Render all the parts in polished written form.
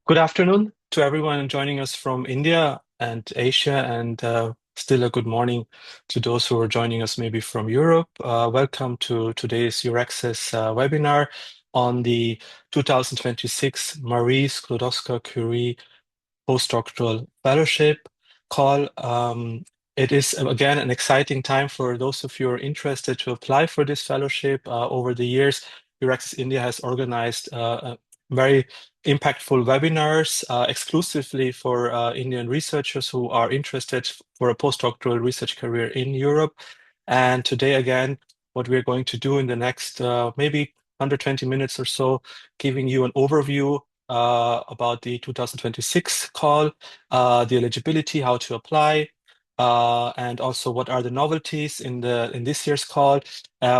Good afternoon to everyone joining us from India and Asia, and still a good morning to those who are joining us maybe from Europe. Welcome to today's Your Access webinar on the 2026 Marie Sklodowska-Curie Postdoctoral Fellowship Call. It is again an exciting time for those of you who are interested to apply for this fellowship. Over the years, Your Access India has organized very impactful webinars exclusively for Indian researchers who are interested for a postdoctoral research career in Europe. And today, again, what we're going to do in the next maybe 120 minutes or so, giving you an overview about the 2026 call, the eligibility, how to apply, and also what are the novelties in this year's call.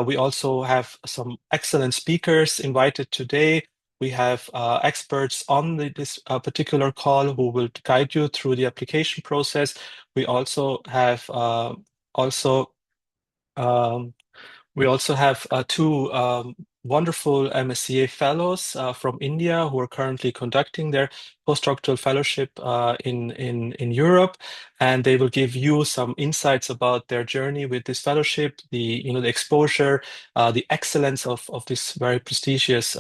We also have some excellent speakers invited today. We have experts on this particular call who will guide you through the application process. We also have also um, two wonderful MSCA Fellows from India who are currently conducting their postdoctoral fellowship in Europe, and they will give you some insights about their journey with this fellowship, the exposure, the excellence of this very prestigious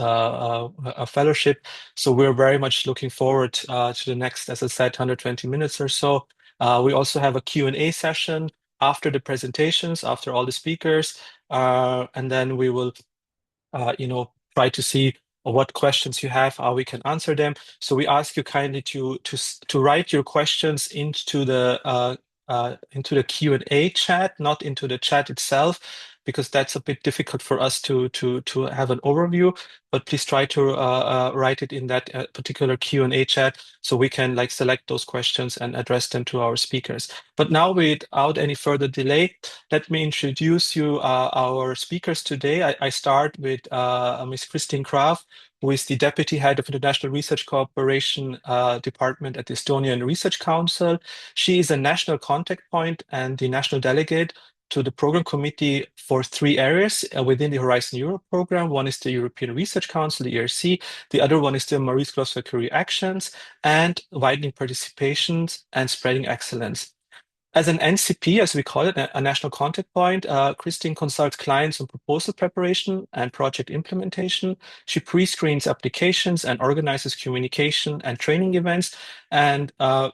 fellowship. So we're very much looking forward to the next, as I said, 120 minutes or so. We also have a Q&A session after the presentations, after all the speakers. And then we will, try to see what questions you have, how we can answer them. So we ask you kindly to write your questions into the Q&A chat, not into the chat itself, because that's a bit difficult for us to have an overview. But please try to write it in that particular Q&A chat so we can select those questions and address them to our speakers. But now, without any further delay, let me introduce you our speakers today. I start with Ms. Christine Graf, who is the Deputy Head of International Research Cooperation Department at the Estonian Research Council. She is a national contact point and the national delegate to the program committee for three areas within the Horizon Europe program. One is the European Research Council, the ERC. The other one is the Marie Sklodowska-Curie Actions and widening participation and spreading excellence. As an NCP, as we call it, a national contact point, Christine consults clients on proposal preparation and project implementation. She pre-screens applications and organizes communication and training events. And as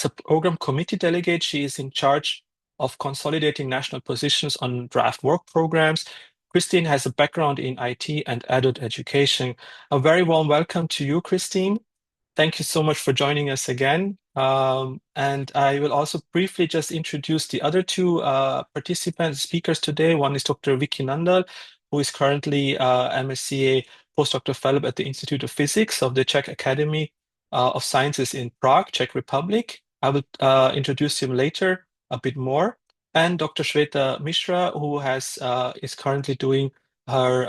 a program committee delegate, she is in charge of consolidating national positions on draft work programs. Christine has a background in IT and adult education. A very warm welcome to you, Christine. Thank you so much for joining us again. And I will also briefly just introduce the other two participants, speakers today. One is Dr. Vicky Nandal, who is currently MSCA Postdoctoral Fellow at the Institute of Physics of the Czech Academy of Sciences in Prague, Czech Republic. I will introduce him later a bit more. And Dr. Shweta Mishra, who is currently doing her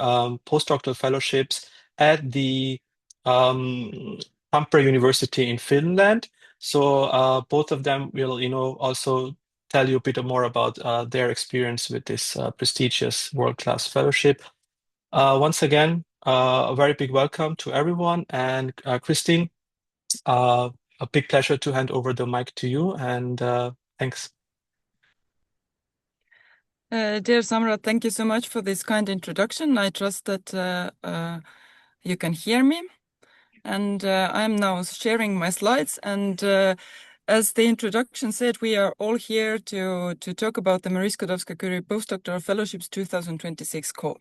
postdoctoral fellowships at the Tampere University in Finland. So both of them will, also tell you a bit more about their experience with this prestigious world-class fellowship. Once again, a very big welcome to everyone. And Christine, a big pleasure to hand over the mic to you. And thanks. Dear Samrat, thank you so much for this kind introduction. I trust that you can hear me. And I'm now sharing my slides. And as the introduction said, we are all here to talk about the Marie Sklodowska-Curie Postdoctoral Fellowships 2026 call.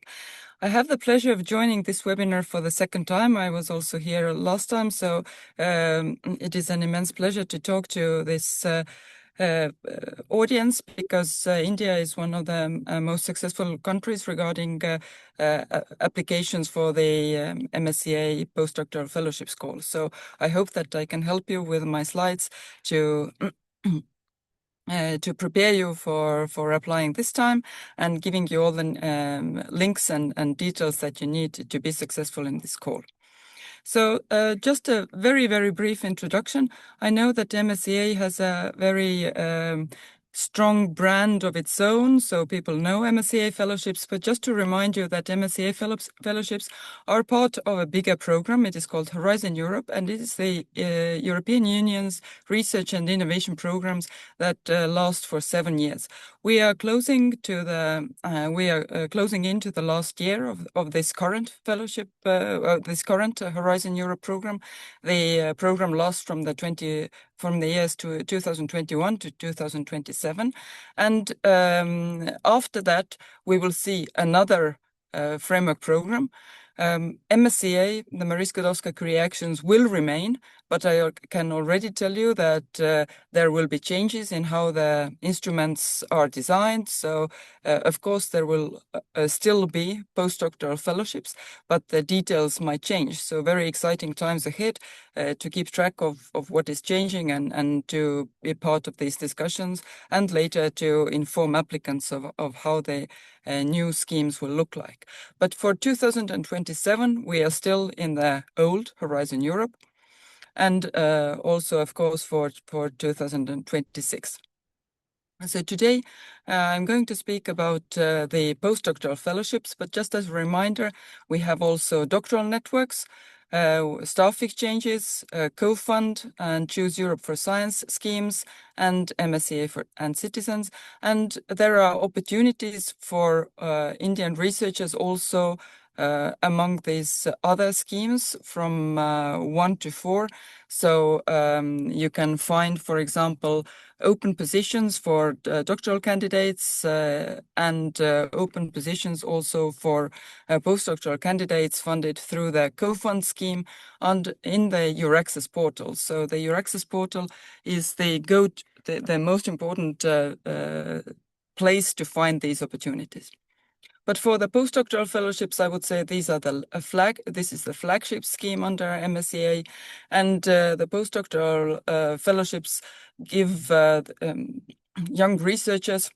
I have the pleasure of joining this webinar for the second time. I was also here last time, so it is an immense pleasure to talk to this audience, because India is one of the most successful countries regarding applications for the MSCA Postdoctoral Fellowships call. So I hope that I can help you with my slides to prepare you for applying this time, and giving you all the links and details that you need to be successful in this call. So just a very, very brief introduction. I know that MSCA has a very strong brand of its own, so people know MSCA Fellowships. But just to remind you that MSCA Fellowships are part of a bigger program. It is called Horizon Europe, and it is the European Union's research and innovation programs that last for 7 years. We are closing into the last year of this current fellowship, this current Horizon Europe program. The program lasts from the years to 2021 to 2027. And after that, we will see another framework program. MSCA, the Marie Skłodowska-Curie actions will remain, but I can already tell you that there will be changes in how the instruments are designed. So, of course, there will still be postdoctoral fellowships, but the details might change. So very exciting times ahead to keep track of what is changing and to be part of these discussions, and later to inform applicants of how the new schemes will look like. But for 2027, we are still in the old Horizon Europe, and also, of course, for 2026. So today, I'm going to speak about the postdoctoral fellowships, but just as a reminder, we have also doctoral networks, staff exchanges, co-fund and Choose Europe for Science schemes, and MSCA and Citizens. And there are opportunities for Indian researchers also among these other schemes from 1 to 4. So you can find, for example, open positions for doctoral candidates and open positions also for postdoctoral candidates funded through the co-fund scheme and in the EURAXESS portal. So the EURAXESS portal is the most important place to find these opportunities. But for the postdoctoral fellowships, I would say these are this is the flagship scheme under MSCA, and the postdoctoral fellowships give young researchers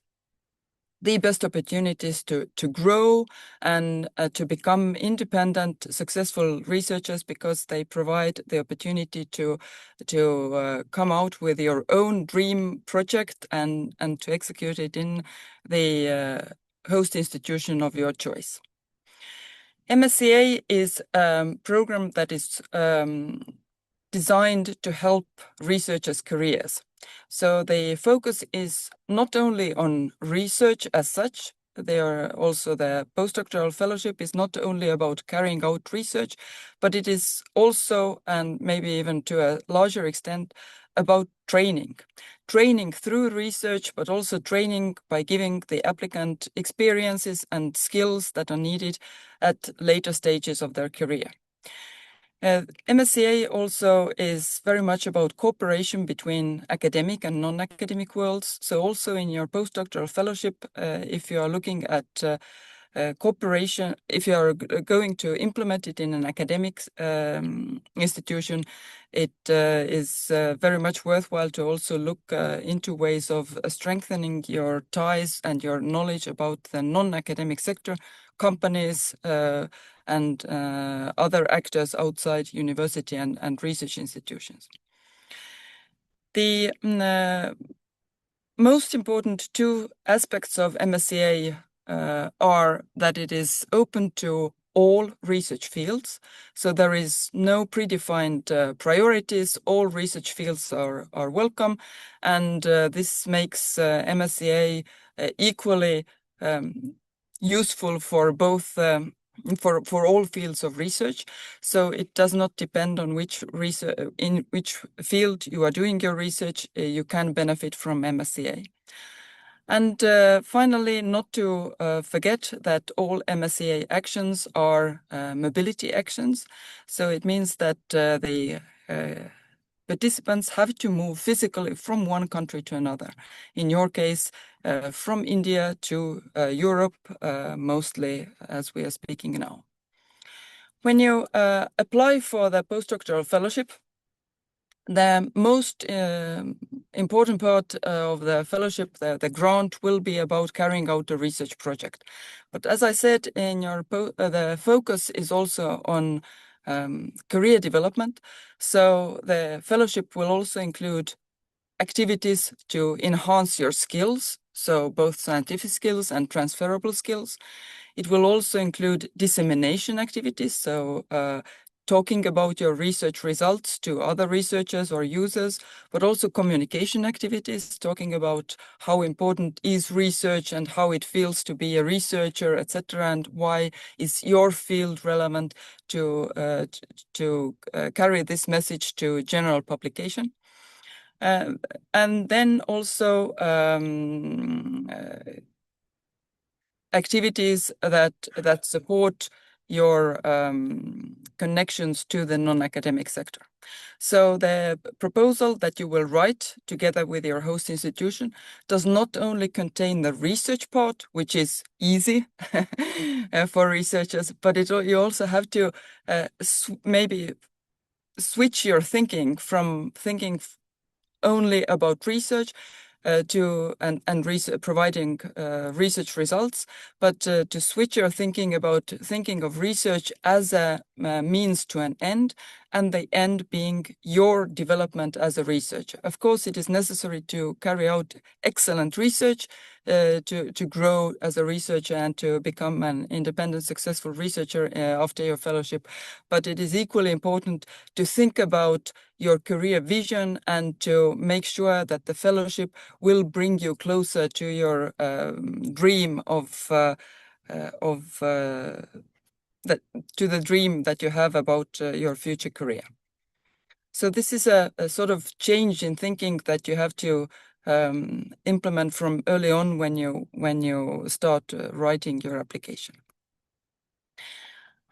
the best opportunities to grow and to become independent, successful researchers, because they provide the opportunity to come out with your own dream project and to execute it in the host institution of your choice. MSCA is a program that is designed to help researchers' careers. So the focus is not only on research as such. The postdoctoral fellowship is not only about carrying out research, but it is also, and maybe even to a larger extent, about training through research, but also training by giving the applicant experiences and skills that are needed at later stages of their career. MSCA also is very much about cooperation between academic and non-academic worlds. So also in your postdoctoral fellowship, if you are looking at cooperation, if you are going to implement it in an academic institution, it is very much worthwhile to also look into ways of strengthening your ties and your knowledge about the non-academic sector, companies, and other actors outside university and research institutions. The most important two aspects of MSCA are that it is open to all research fields. So there is no predefined priorities. All research fields are welcome. And this makes MSCA equally useful for both for all fields of research. So it does not depend on in which field you are doing your research. You can benefit from MSCA. And finally, not to forget that all MSCA actions are mobility actions. So it means that the participants have to move physically from one country to another. In your case, from India to Europe, mostly as we are speaking now. When you apply for the postdoctoral fellowship, the most important part of the fellowship, the grant, will be about carrying out a research project. But as I said, the focus is also on career development. So the fellowship will also include activities to enhance your skills, so both scientific skills and transferable skills. It will also include dissemination activities, so talking about your research results to other researchers or users, but also communication activities, talking about how important is research and how it feels to be a researcher, etc., and why is your field relevant to carry this message to general publication. And then also activities that support your connections to the non-academic sector. So the proposal that you will write together with your host institution does not only contain the research part, which is easy for researchers, but you also have to maybe switch your thinking from thinking only about research providing research results, but to switch your thinking about thinking of research as a means to an end, and the end being your development as a researcher. Of course, it is necessary to carry out excellent research to grow as a researcher and to become an independent, successful researcher after your fellowship. But it is equally important to think about your career vision and to make sure that the fellowship will bring you closer to your dream to the dream that you have about your future career. So this is a sort of change in thinking that you have to implement from early on when you start writing your application.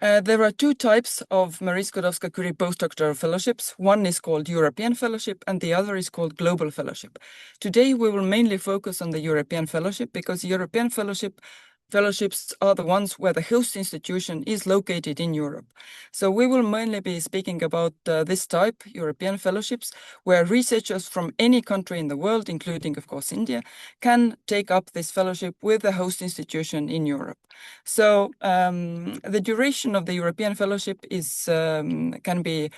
There are two types of Marie Skłodowska-Curie postdoctoral fellowships. One is called European Fellowship and the other is called Global Fellowship. Today we will mainly focus on the European Fellowship because European Fellowships are the ones where the host institution is located in Europe. So we will mainly be speaking about this type, European Fellowships, where researchers from any country in the world, including, of course, India, can take up this fellowship with the host institution in Europe. So the duration of the European Fellowship can be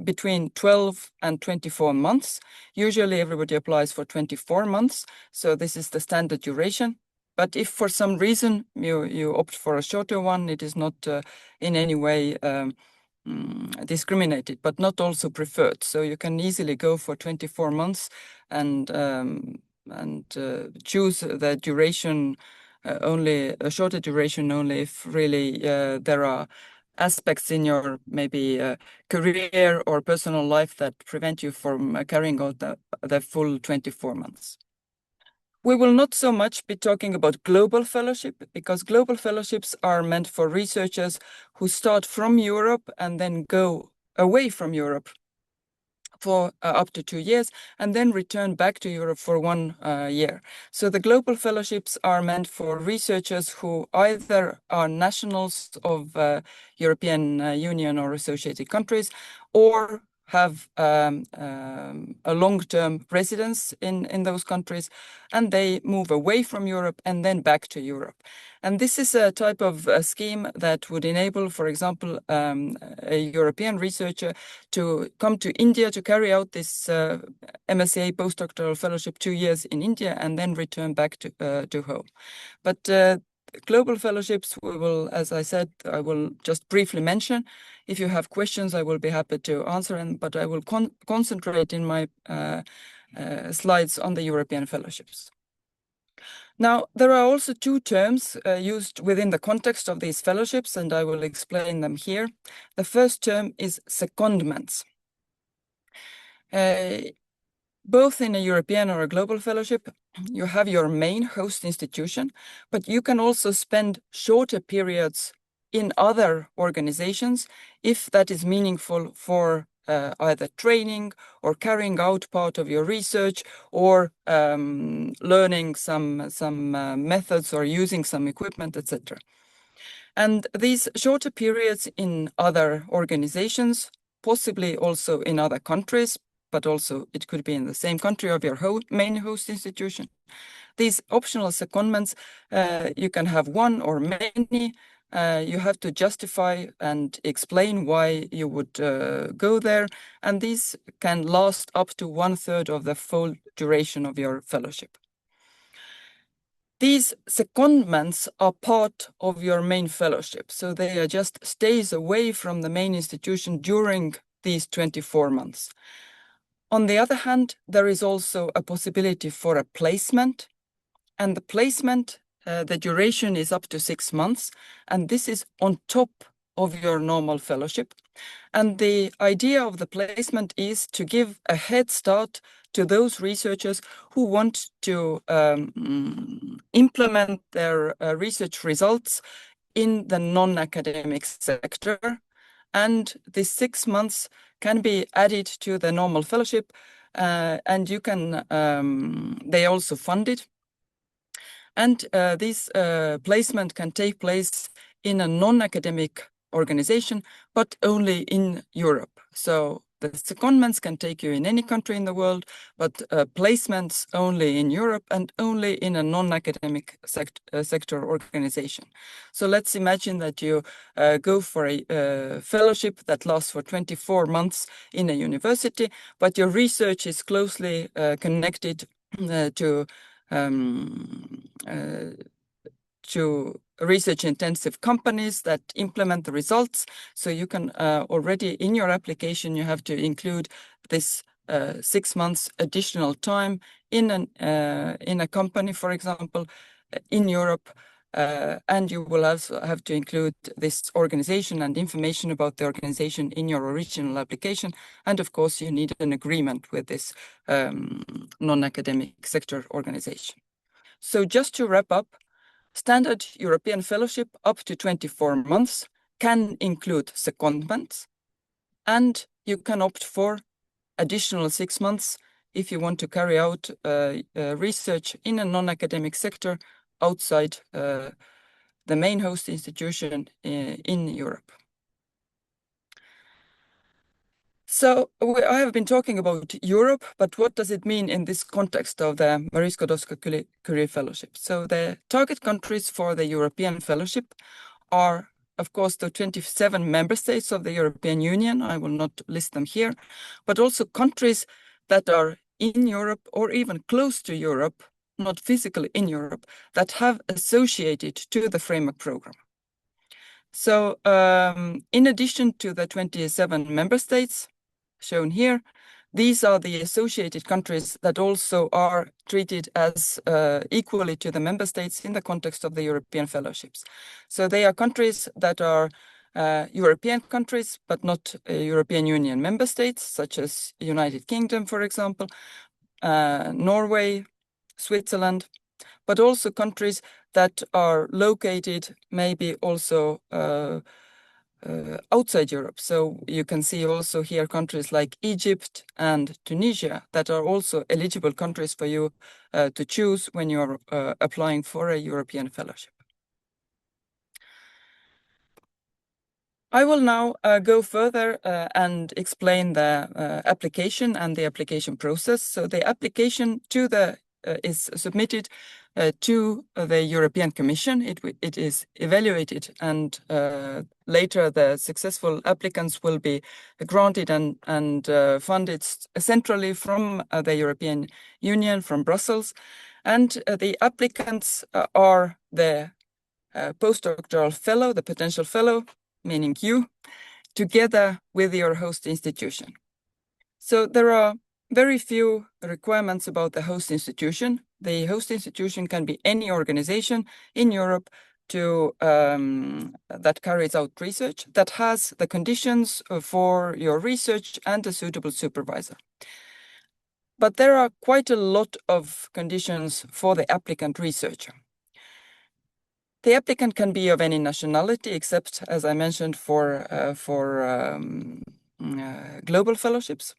between 12 and 24 months. Usually everybody applies for 24 months, so this is the standard duration. But if for some reason you opt for a shorter one, it is not in any way discriminated, but not also preferred. So you can easily go for 24 months and choose the duration only, a shorter duration only if really there are aspects in your maybe career or personal life that prevent you from carrying out the full 24 months. We will not so much be talking about global fellowship because global fellowships are meant for researchers who start from Europe and then go away from Europe for up to 2 years and then return back to Europe for 1 year. So the global fellowships are meant for researchers who either are nationals of European Union or associated countries or have a long-term residence in those countries, and they move away from Europe and then back to Europe. And this is a type of scheme that would enable, for example, a European researcher to come to India to carry out this MSCA postdoctoral fellowship 2 years in India and then return back to home. But global fellowships, we will, as I said, I will just briefly mention. If you have questions, I will be happy to answer them, but I will concentrate in my slides on the European fellowships. Now, there are also two terms used within the context of these fellowships, and I will explain them here. The first term is secondments. Both in a European or a global fellowship, you have your main host institution, but you can also spend shorter periods in other organizations if that is meaningful for either training or carrying out part of your research or learning some methods or using some equipment, etc. And these shorter periods in other organizations, possibly also in other countries, but also it could be in the same country of your main host institution. These optional secondments, you can have one or many, You have to justify and explain why you would go there, and these can last up to 1/3 of the full duration of your fellowship. These secondments are part of your main fellowship, so they are just stays away from the main institution during these 24 months. On the other hand, there is also a possibility for a placement, and the placement, the duration is up to 6 months, and this is on top of your normal fellowship. And the idea of the placement is to give a head start to those researchers who want to implement their research results in the non-academic sector. And these 6 months can be added to the normal fellowship, and you can, they also fund it. And this placement can take place in a non-academic organization, but only in Europe. So the secondments can take you in any country in the world, but placements only in Europe and only in a non-academic sector organization. So let's imagine that you go for a fellowship that lasts for 24 months in a university, but your research is closely connected to research-intensive companies that implement the results. So you can already in your application, you have to include this 6 months additional time in a company, for example, in Europe. And you will also have to include this organization and information about the organization in your original application. And of course, you need an agreement with this non-academic sector organization. So just to wrap up, standard European fellowship up to 24 months can include secondments, and you can opt for additional 6 months if you want to carry out research in a non-academic sector outside the main host institution in Europe. So I have been talking about Europe, but what does it mean in this context of the Marie Skłodowska-Curie Fellowship? So the target countries for the European Fellowship are, of course, the 27 member states of the European Union. I will not list them here, but also countries that are in Europe or even close to Europe, not physically in Europe, that have associated to the framework program. So in addition to the 27 member states shown here, these are the associated countries that also are treated as equally to the member states in the context of the European fellowships. So they are countries that are European countries, but not European Union member states, such as United Kingdom, for example, Norway, Switzerland, but also countries that are located maybe also outside Europe. So you can see also here countries like Egypt and Tunisia that are also eligible countries for you to choose when you are applying for a European fellowship. I will now go further and explain the application and the application process. So the application to the is submitted to the European Commission. It is evaluated, and later the successful applicants will be granted and funded centrally from the European Union, from Brussels. And the applicants are the postdoctoral fellow, the potential fellow, meaning you, together with your host institution. So there are very few requirements about the host institution. The host institution can be any organization in Europe that carries out research, that has the conditions for your research and a suitable supervisor. But there are quite a lot of conditions for the applicant researcher. The applicant can be of any nationality, except, as I mentioned, for global fellowships,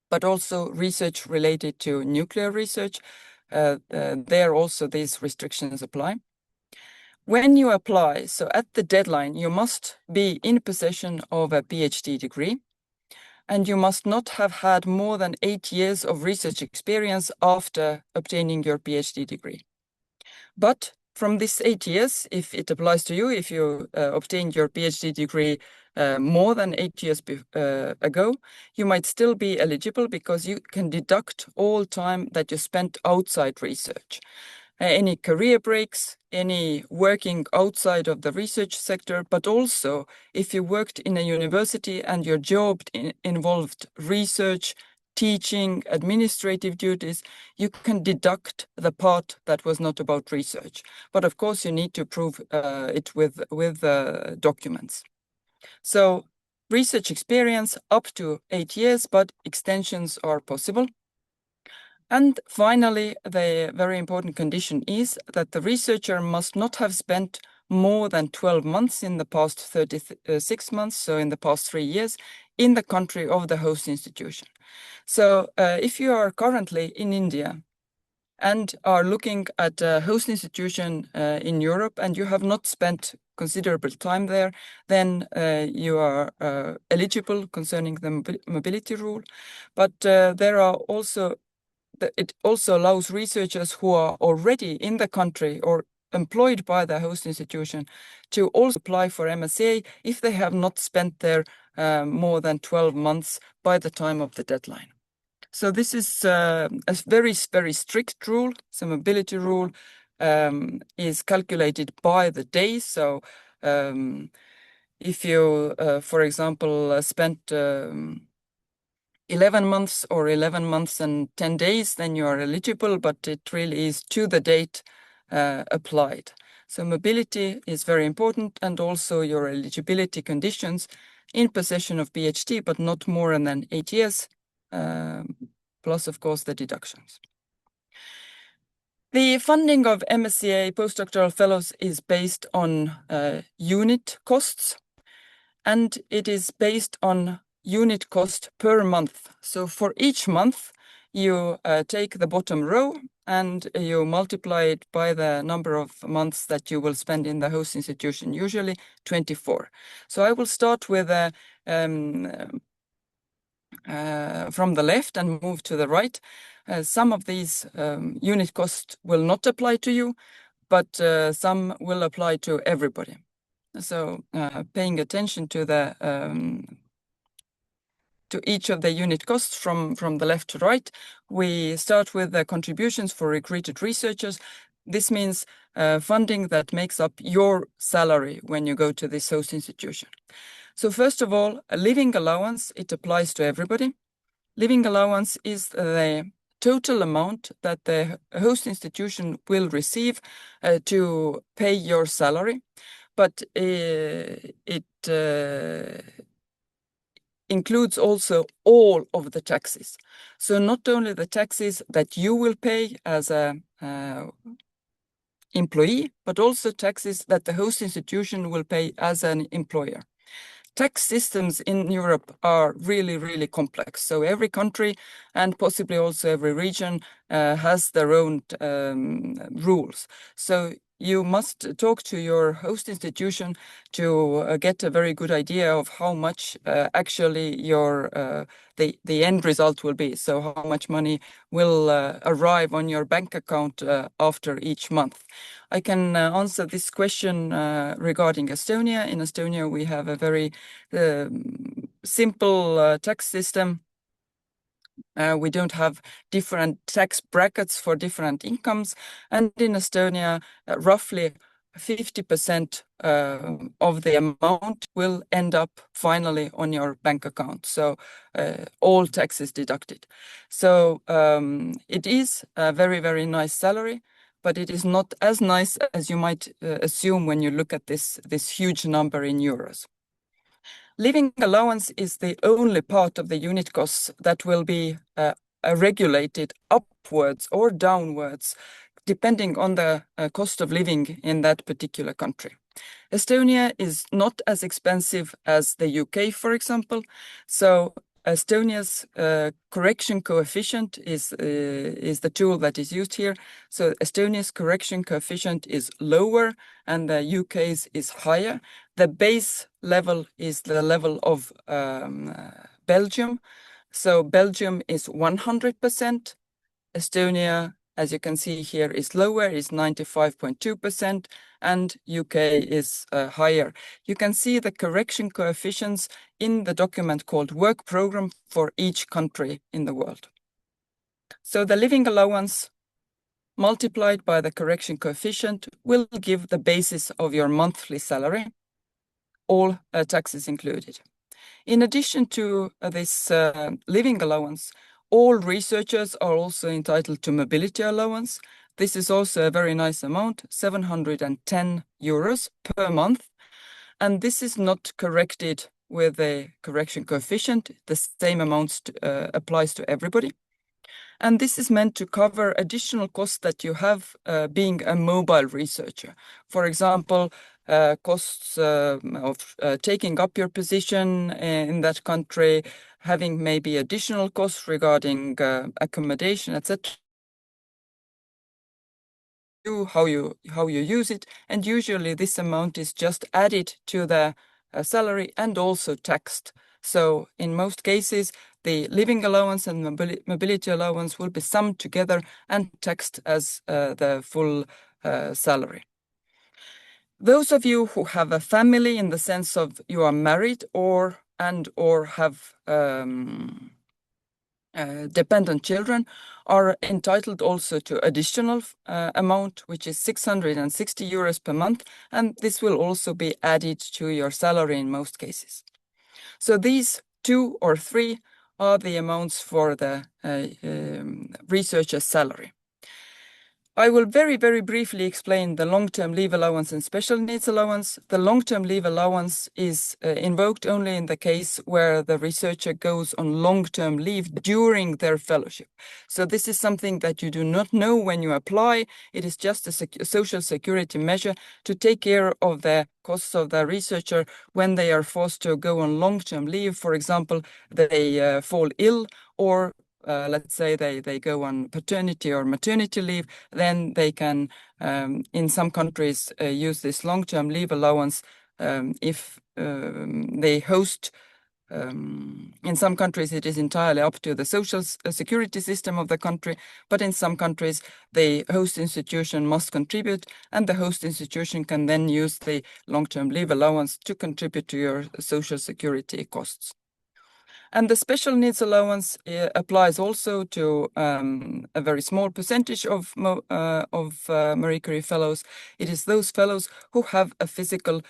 but also research related to nuclear research. There also these restrictions apply. When you apply, so at the deadline, you must be in possession of a PhD degree, and you must not have had more than 8 years of research experience after obtaining your PhD degree. But from this 8 years, if it applies to you, if you obtained your PhD degree more than 8 years ago, you might still be eligible because you can deduct all time that you spent outside research. Any career breaks, any working outside of the research sector, but also if you worked in a university and your job involved research, teaching, administrative duties, you can deduct the part that was not about research. But of course, you need to prove it with documents. So research experience up to 8 years, but extensions are possible. And finally, the very important condition is that the researcher must not have spent more than 12 months in the past 36 months, so in the past 3 years, in the country of the host institution. So if you are currently in India and are looking at a host institution in Europe and you have not spent considerable time there, then you are eligible concerning the mobility rule. But it also allows researchers who are already in the country or employed by the host institution to also apply for MSCA if they have not spent there more than 12 months by the time of the deadline. So this is a very, very strict rule. So mobility rule is calculated by the days. So if you, for example, spent 11 months or 11 months and 10 days, then you are eligible, but it really is to the date applied. So mobility is very important, and also your eligibility conditions in possession of PhD, but not more than 8 years, plus, of course, the deductions. The funding of MSCA Postdoctoral Fellows is based on unit costs, and it is based on unit cost per month. So for each month, you take the bottom row and you multiply it by the number of months that you will spend in the host institution, usually 24. So I will start with from the left and move to the right. Some of these unit costs will not apply to you, but some will apply to everybody. So paying attention to the to each of the unit costs from the left to right, we start with the contributions for recruited researchers. This means funding that makes up your salary when you go to this host institution. So first of all, a living allowance, it applies to everybody. Living allowance is the total amount that the host institution will receive to pay your salary, but it includes also all of the taxes. So not only the taxes that you will pay as an employee, but also taxes that the host institution will pay as an employer. Tax systems in Europe are really, really complex. So every country and possibly also every region has their own rules. So you must talk to your host institution to get a very good idea of how much actually your the end result will be. So how much money will arrive on your bank account after each month. I can answer this question regarding Estonia. In Estonia, we have a very simple tax system. We don't have different tax brackets for different incomes. And in Estonia, roughly 50% of the amount will end up finally on your bank account. So all taxes deducted. So it is a very, very nice salary, but it is not as nice as you might assume when you look at this huge number in euros. Living allowance is the only part of the unit costs that will be regulated upwards or downwards, depending on the cost of living in that particular country. Estonia is not as expensive as the UK, for example. So Estonia's correction coefficient is the tool that is used here. So Estonia's correction coefficient is lower and the UK's is higher. The base level is the level of Belgium. So Belgium is 100%, Estonia as you can see here, is lower, is 95.2%, and UK is higher. You can see the correction coefficients in the document called Work Program for each country in the world. So the living allowance multiplied by the correction coefficient will give the basis of your monthly salary, all taxes included. In addition to this living allowance, all researchers are also entitled to mobility allowance. This is also a very nice amount, 710 euros per month. And this is not corrected with a correction coefficient. The same amount applies to everybody. And this is meant to cover additional costs that you have being a mobile researcher. For example, costs of taking up your position in that country, having maybe additional costs regarding accommodation, etc. How you use it, and usually this amount is just added to the salary and also taxed. So in most cases, the living allowance and mobility allowance will be summed together and taxed as the full salary. Those of you who have a family in the sense of you are married or have dependent children are entitled also to additional amount, which is 660 euros per month, and this will also be added to your salary in most cases. So these 2 or 3 are the amounts for the researcher's salary. I will very, very briefly explain the long-term leave allowance and special needs allowance. The long-term leave allowance is invoked only in the case where the researcher goes on long-term leave during their fellowship. So this is something that you do not know when you apply. It is just a social security measure to take care of the costs of the researcher when they are forced to go on long-term leave. For example, they fall ill, or let's say they go on paternity or maternity leave, then they can, in some countries, use this long-term leave allowance if they host. In some countries, it is entirely up to the social security system of the country, but in some countries, the host institution must contribute, and the host institution can then use the long-term leave allowance to contribute to your social security costs. And the special needs allowance applies also to a very small percentage of Marie Curie Fellows. It is those fellows who have a physical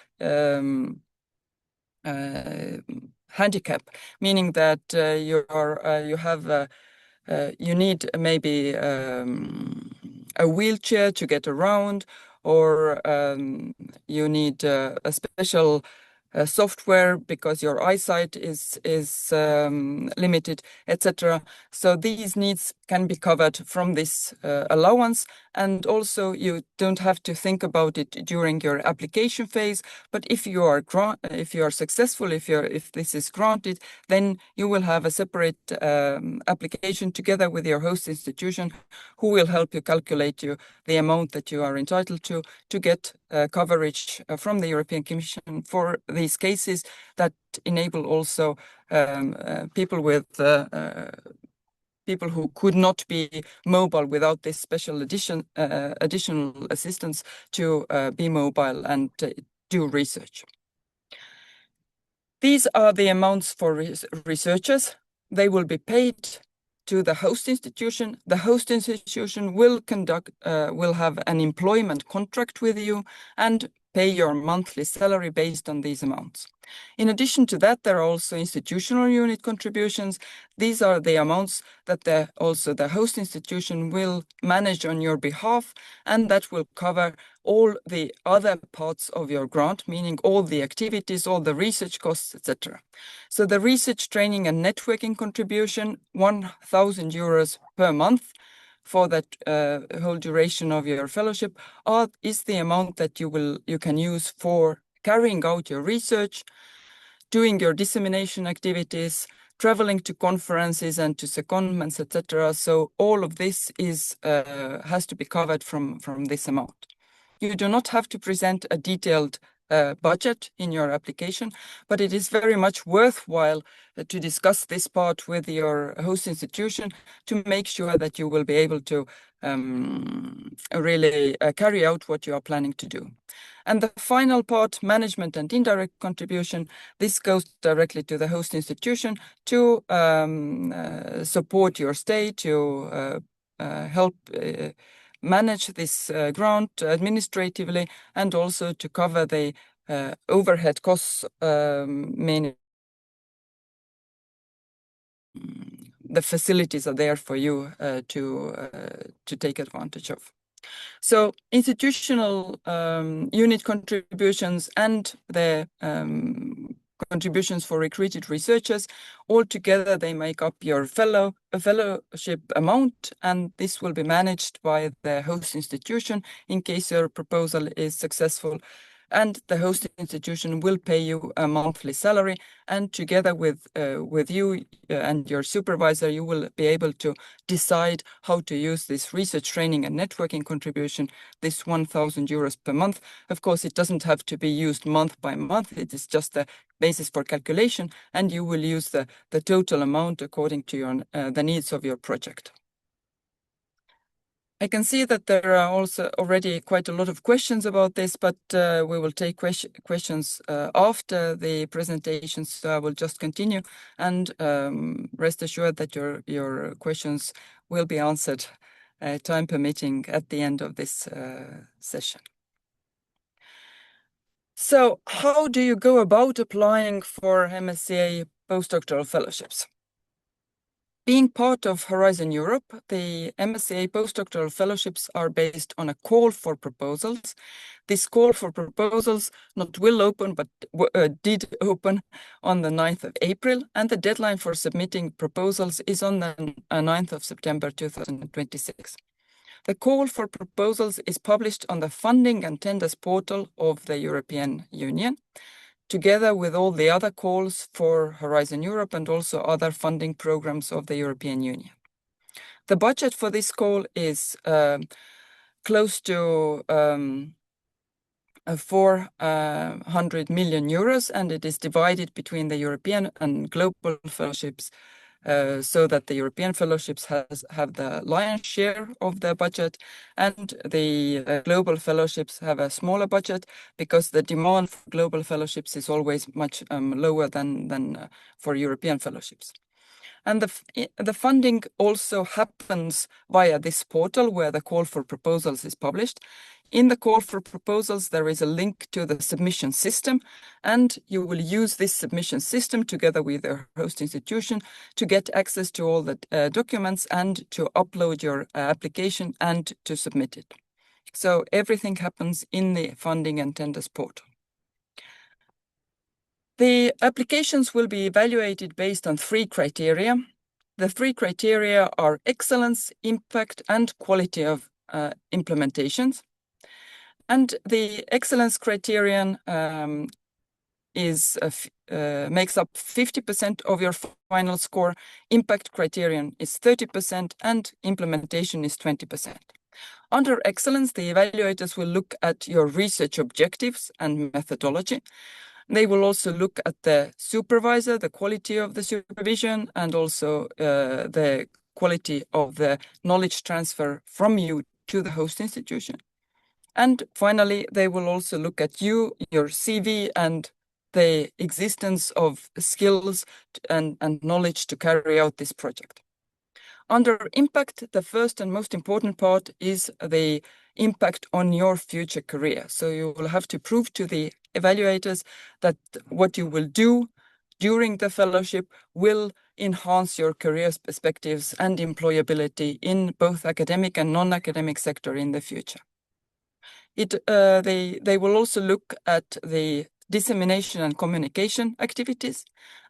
handicap, meaning that you need maybe a wheelchair to get around, or you need a special software because your eyesight is limited, etc. So these needs can be covered from this allowance, and also you don't have to think about it during your application phase. But if you are successful, if this is granted, then you will have a separate application together with your host institution, who will help you calculate the amount that you are entitled to get coverage from the European Commission for these cases that enable also people who could not be mobile without this special additional assistance to be mobile and do research. These are the amounts for researchers. They will be paid to the host institution. The host institution will have an employment contract with you and pay your monthly salary based on these amounts. In addition to that, there are also institutional unit contributions. These are the amounts that also the host institution will manage on your behalf, and that will cover all the other parts of your grant, meaning all the activities, all the research costs, etc. So the research training and networking contribution, 1,000 euros per month for that whole duration of your fellowship, is the amount that you can use for carrying out your research, doing your dissemination activities, traveling to conferences and to secondments, etc. So all of this has to be covered from this amount. You do not have to present a detailed budget in your application, but it is very much worthwhile to discuss this part with your host institution to make sure that you will be able to really carry out what you are planning to do. And the final part, management and indirect contribution, this goes directly to the host institution to support your stay, to help manage this grant administratively, and also to cover the overhead costs, mainly the facilities are there for you to take advantage of. So institutional unit contributions and the contributions for recruited researchers, altogether they make up your fellowship amount, and this will be managed by the host institution in case your proposal is successful. And the host institution will pay you a monthly salary, and together with you and your supervisor, you will be able to decide how to use this research training and networking contribution, this 1,000 euros per month. Of course, it doesn't have to be used month by month. It is just the basis for calculation, and you will use the total amount according to your the needs of your project. I can see that there are also already quite a lot of questions about this, but we will take questions after the presentation, so I will just continue, and rest assured that your questions will be answered, time permitting, at the end of this session. So how do you go about applying for MSCA postdoctoral fellowships? Being part of Horizon Europe, the MSCA Postdoctoral Fellowships are based on a call for proposals. This call for proposals not will open, but did open on the 9th of April, and the deadline for submitting proposals is on the 9th of September 2026. The call for proposals is published on the Funding and Tenders portal of the European Union, together with all the other calls for Horizon Europe and also other funding programs of the European Union. The budget for this call is close to 400 million euros, and it is divided between the European and global fellowships, so that the European fellowships have the lion's share of the budget, and the global fellowships have a smaller budget, because the demand for global fellowships is always much lower than for European fellowships. And the funding also happens via this portal where the call for proposals is published. In the call for proposals, there is a link to the submission system, and you will use this submission system together with your host institution to get access to all the documents and to upload your application and to submit it. So everything happens in the Funding and Tenders portal. The applications will be evaluated based on 3 criteria. The 3 criteria are excellence, impact, and quality of implementations. And the excellence criterion makes up 50% of your final score, impact criterion is 30%, and implementation is 20%. Under excellence, the evaluators will look at your research objectives and methodology. They will also look at the supervisor, the quality of the supervision, and also the quality of the knowledge transfer from you to the host institution. And finally, they will also look at you, your CV, and the existence of skills and knowledge to carry out this project. Under impact, the first and most important part is the impact on your future career. So you will have to prove to the evaluators that what you will do during the fellowship will enhance your career perspectives and employability in both academic and non-academic sector in the future. They will also look at the dissemination and communication activities.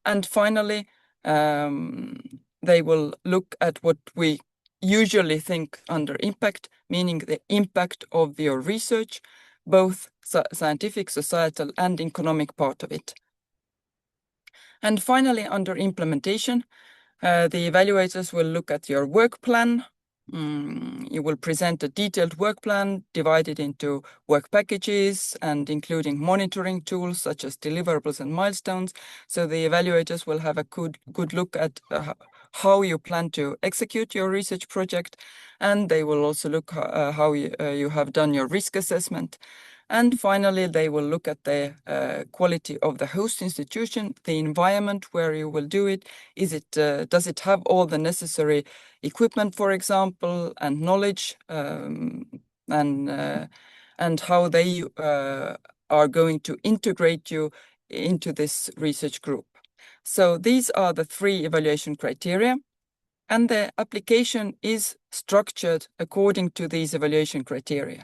And finally, they will look at what we usually think under impact, meaning the impact of your research, both scientific, societal, and economic part of it. And finally, under implementation, the evaluators will look at your work plan, You will present a detailed work plan divided into work packages and including monitoring tools such as deliverables and milestones. So the evaluators will have a good look at how you plan to execute your research project, and they will also look how you have done your risk assessment. And finally, they will look at the quality of the host institution, the environment where you will do it. Does it have all the necessary equipment, for example, and knowledge, and how they are going to integrate you into this research group. So these are the 3 evaluation criteria, and the application is structured according to these evaluation criteria.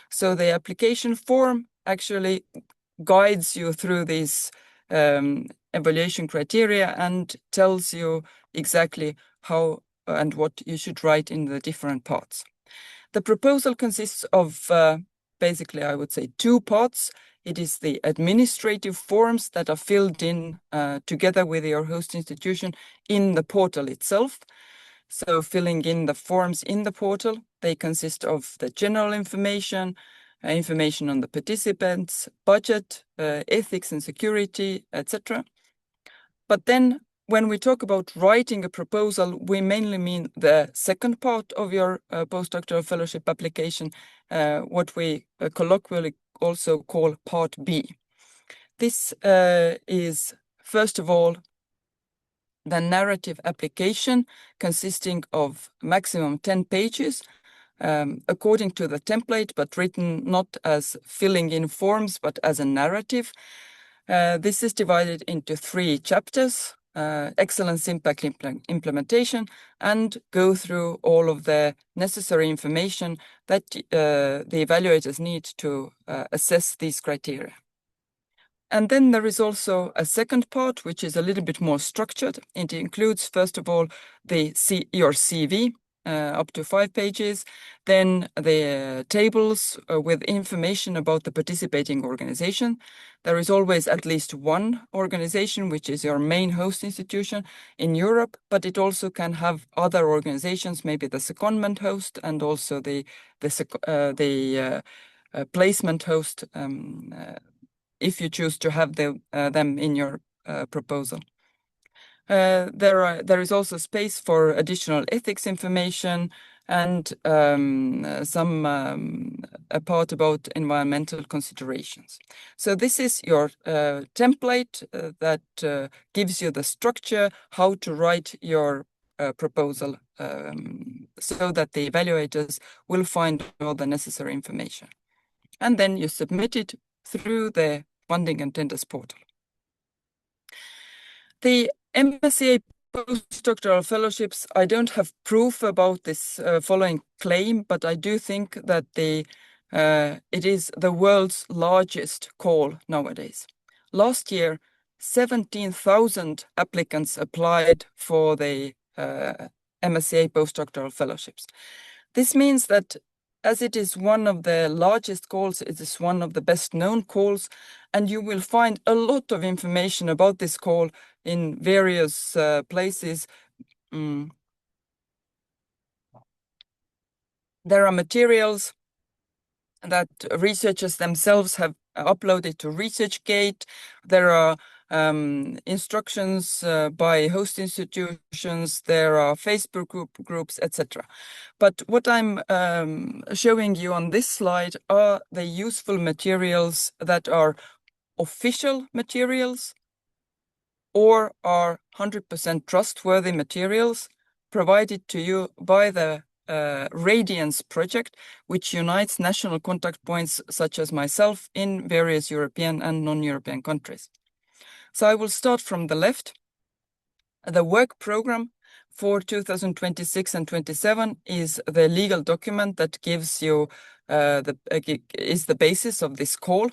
So the application form actually guides you through these evaluation criteria and tells you exactly how and what you should write in the different parts. The proposal consists of basically, I would say, 2 parts. It is the administrative forms that are filled in together with your host institution in the portal itself. So filling in the forms in the portal, they consist of the general information, information on the participants, budget, ethics and security, etc. But then when we talk about writing a proposal, we mainly mean the second part of your postdoctoral fellowship application, what we colloquially also call Part B. This is, first of all, the narrative application consisting of maximum 10 pages, according to the template, but written not as filling in forms, but as a narrative. This is divided into 3 chapters, excellence impact implementation, and go through all of the necessary information that the evaluators need to assess these criteria. And then there is also a second part, which is a little bit more structured. It includes, first of all, your CV, up to 5 pages, then the tables with information about the participating organization. There is always at least one organization, which is your main host institution in Europe, but it also can have other organizations, maybe the secondment host and also the placement host, if you choose to have them in your proposal. There is also space for additional ethics information and a part about environmental considerations. So this is your template that gives you the structure, how to write your proposal so that the evaluators will find all the necessary information. And then you submit it through the funding and tenders portal. The MSCA Postdoctoral Fellowships, I don't have proof about this following claim, but I do think that it is the world's largest call nowadays. Last year, 17,000 applicants applied for the MSCA Postdoctoral Fellowships. This means that as it is one of the largest calls, it is one of the best known calls, and you will find a lot of information about this call in various places. There are materials that researchers themselves have uploaded to ResearchGate. There are instructions by host institutions, there are Facebook groups, etc. But what I'm showing you on this slide are the useful materials that are official materials or are 100% trustworthy materials provided to you by the Radiance project, which unites national contact points such as myself in various European and non-European countries. So I will start from the left. The work program for 2026 and 27 is the legal document that gives you is the basis of this call.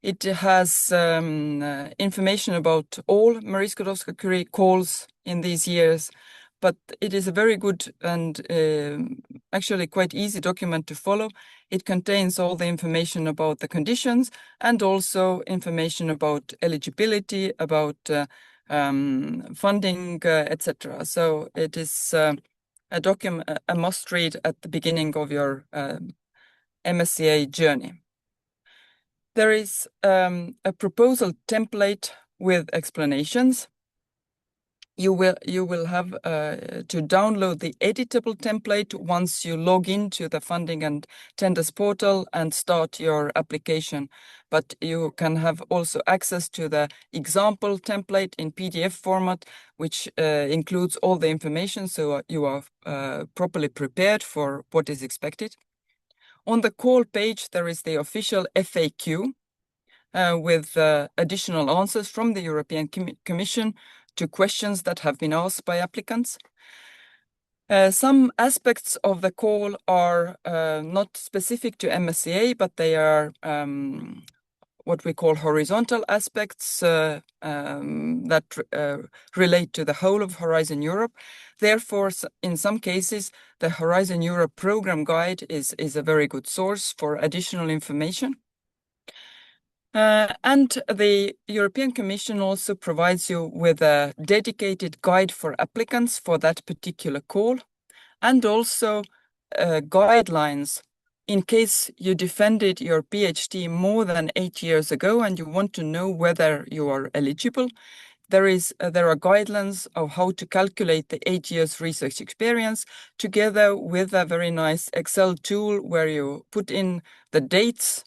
It has information about all Marie Skłodowska-Curie calls in these years, but it is a very good and actually quite easy document to follow. It contains all the information about the conditions and also information about eligibility, about funding, etc. So it is a document, a must read at the beginning of your MSCA journey. There is a proposal template with explanations. You will have to download the editable template once you log into the funding and tenders portal and start your application. But you can have also access to the example template in PDF format, which includes all the information, so you are properly prepared for what is expected. On the call page, there is the official FAQ with additional answers from the European Commission to questions that have been asked by applicants. Some aspects of the call are not specific to MSCA, but they are what we call horizontal aspects that relate to the whole of Horizon Europe. Therefore, in some cases, the Horizon Europe program guide is a very good source for additional information. And the European Commission also provides you with a dedicated guide for applicants for that particular call, and also guidelines in case you defended your PhD more than 8 years ago and you want to know whether you are eligible. There are guidelines of how to calculate the 8 years research experience, together with a very nice Excel tool where you put in the dates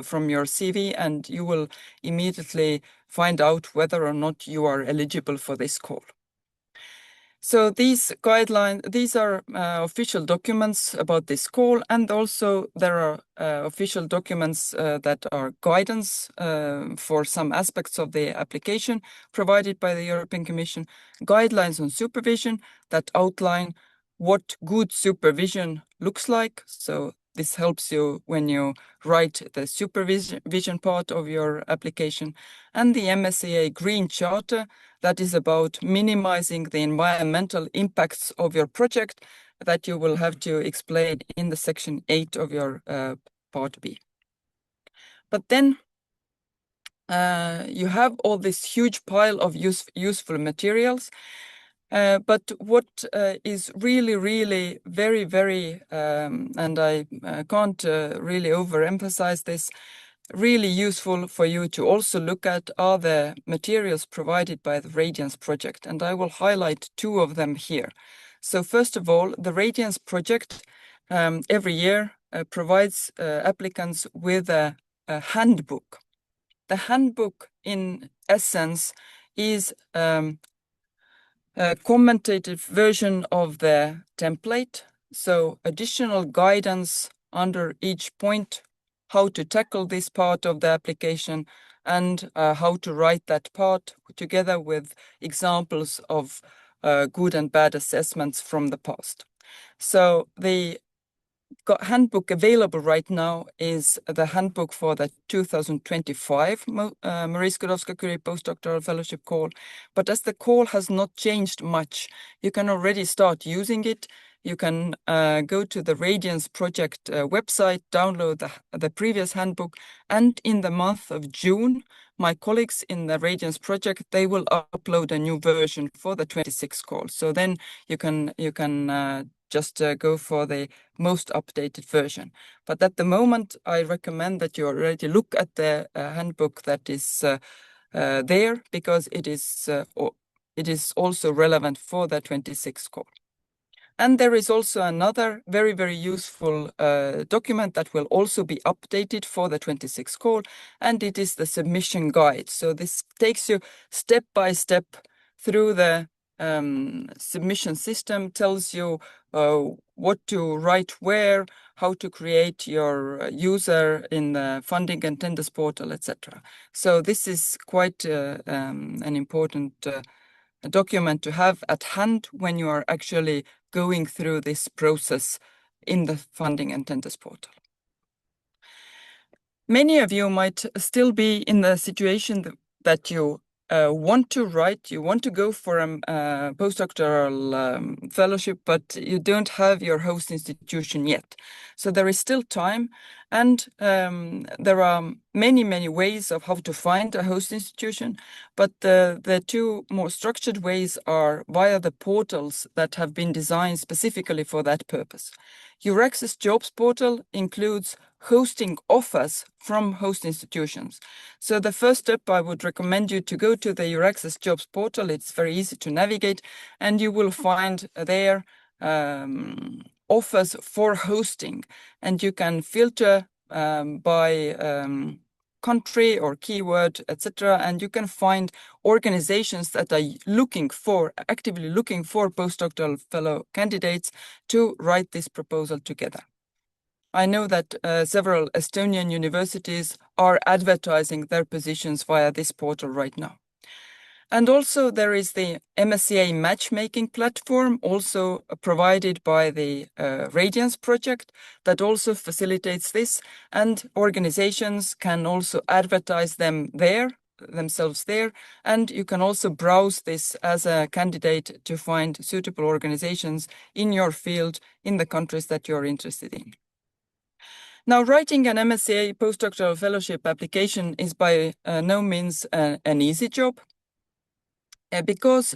from your CV, and you will immediately find out whether or not you are eligible for this call. So these guidelines, these are official documents about this call, and also there are official documents that are guidance for some aspects of the application provided by the European Commission, guidelines on supervision that outline what good supervision looks like. So this helps you when you write the supervision part of your application, and the MSCA Green Charter that is about minimizing the environmental impacts of your project that you will have to explain in the section 8 of your part B. But then you have all this huge pile of useful materials. But what is really very, and I can't really overemphasize this, really useful for you to also look at are the materials provided by the Radiance project, and I will highlight 2 of them here. So first of all, the Radiance project every year provides applicants with a handbook. The handbook, in essence, is a commentated version of the template, so additional guidance under each point, how to tackle this part of the application, and how to write that part, together with examples of good and bad assessments from the past. So the handbook available right now is the handbook for the 2025 Marie Skłodowska-Curie Postdoctoral Fellowship call. But as the call has not changed much, you can already start using it. You can go to the Radiance project website, download the previous handbook, and in the month of June, my colleagues in the Radiance project, they will upload a new version for the 26 call. So then you can just go for the most updated version. But at the moment, I recommend that you already look at the handbook that is there, because it is also relevant for the 26 call. And there is also another very useful document that will also be updated for the 26 call, and it is the submission guide. So this takes you step by step through the submission system, tells you what to write where, how to create your user in the funding and tenders portal, etc. So this is quite an important document to have at hand when you are actually going through this process in the funding and tenders portal. Many of you might still be in the situation that you want to write, you want to go for a postdoctoral fellowship, but you don't have your host institution yet. So there is still time, and there are many, many ways of how to find a host institution, but the two more structured ways are via the portals that have been designed specifically for that purpose. Your Access Jobs portal includes hosting offers from host institutions. So the first step, I would recommend you to go to the Your Access Jobs portal. It's very easy to navigate, and you will find there offers for hosting, and you can filter by country or keyword, etc. And you can find organizations that are actively looking for postdoctoral fellow candidates to write this proposal together. I know that several Estonian universities are advertising their positions via this portal right now. And also there is the MSCA matchmaking platform, also provided by the Radiance project, that also facilitates this, and organizations can also advertise themselves there, and you can also browse this as a candidate to find suitable organizations in your field in the countries that you're interested in. Now, writing an MSCA postdoctoral fellowship application is by no means an easy job. Because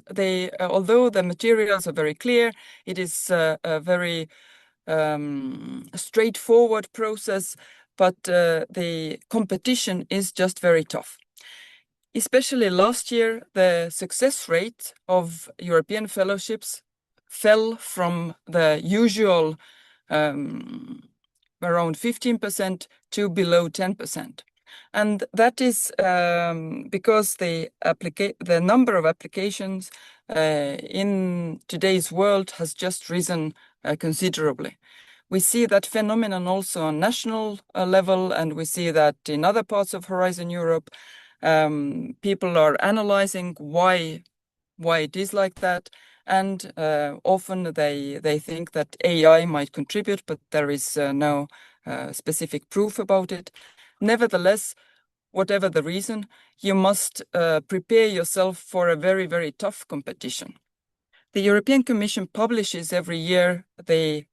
although the materials are very clear, it is a very straightforward process, but the competition is just very tough. Especially last year, the success rate of European fellowships fell from the usual around 15% to below 10%. And that is because the number of applications in today's world has just risen considerably. We see that phenomenon also on national level, and we see that in other parts of Horizon Europe, people are analyzing why it is like that. And often they think that AI might contribute, but there is no specific proof about it. Nevertheless, whatever the reason, you must prepare yourself for a very, very tough competition. The European Commission publishes every year the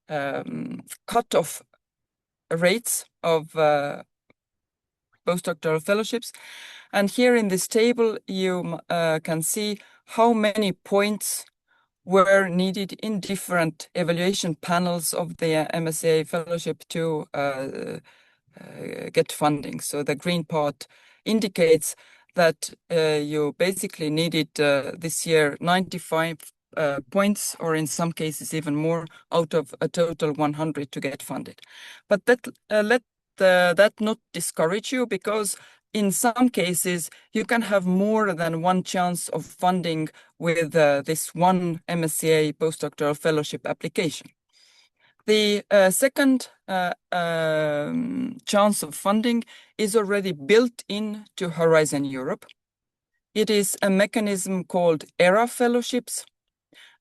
cutoff rates of postdoctoral fellowships. And here in this table, you can see how many points were needed in different evaluation panels of the MSCA fellowship to get funding. So the green part indicates that you basically needed this year 95 points, or in some cases even more, out of a total 100 to get funded. But let that not discourage you, because in some cases you can have more than one chance of funding with this one MSCA postdoctoral fellowship application. The second chance of funding is already built into Horizon Europe. It is a mechanism called ERA fellowships.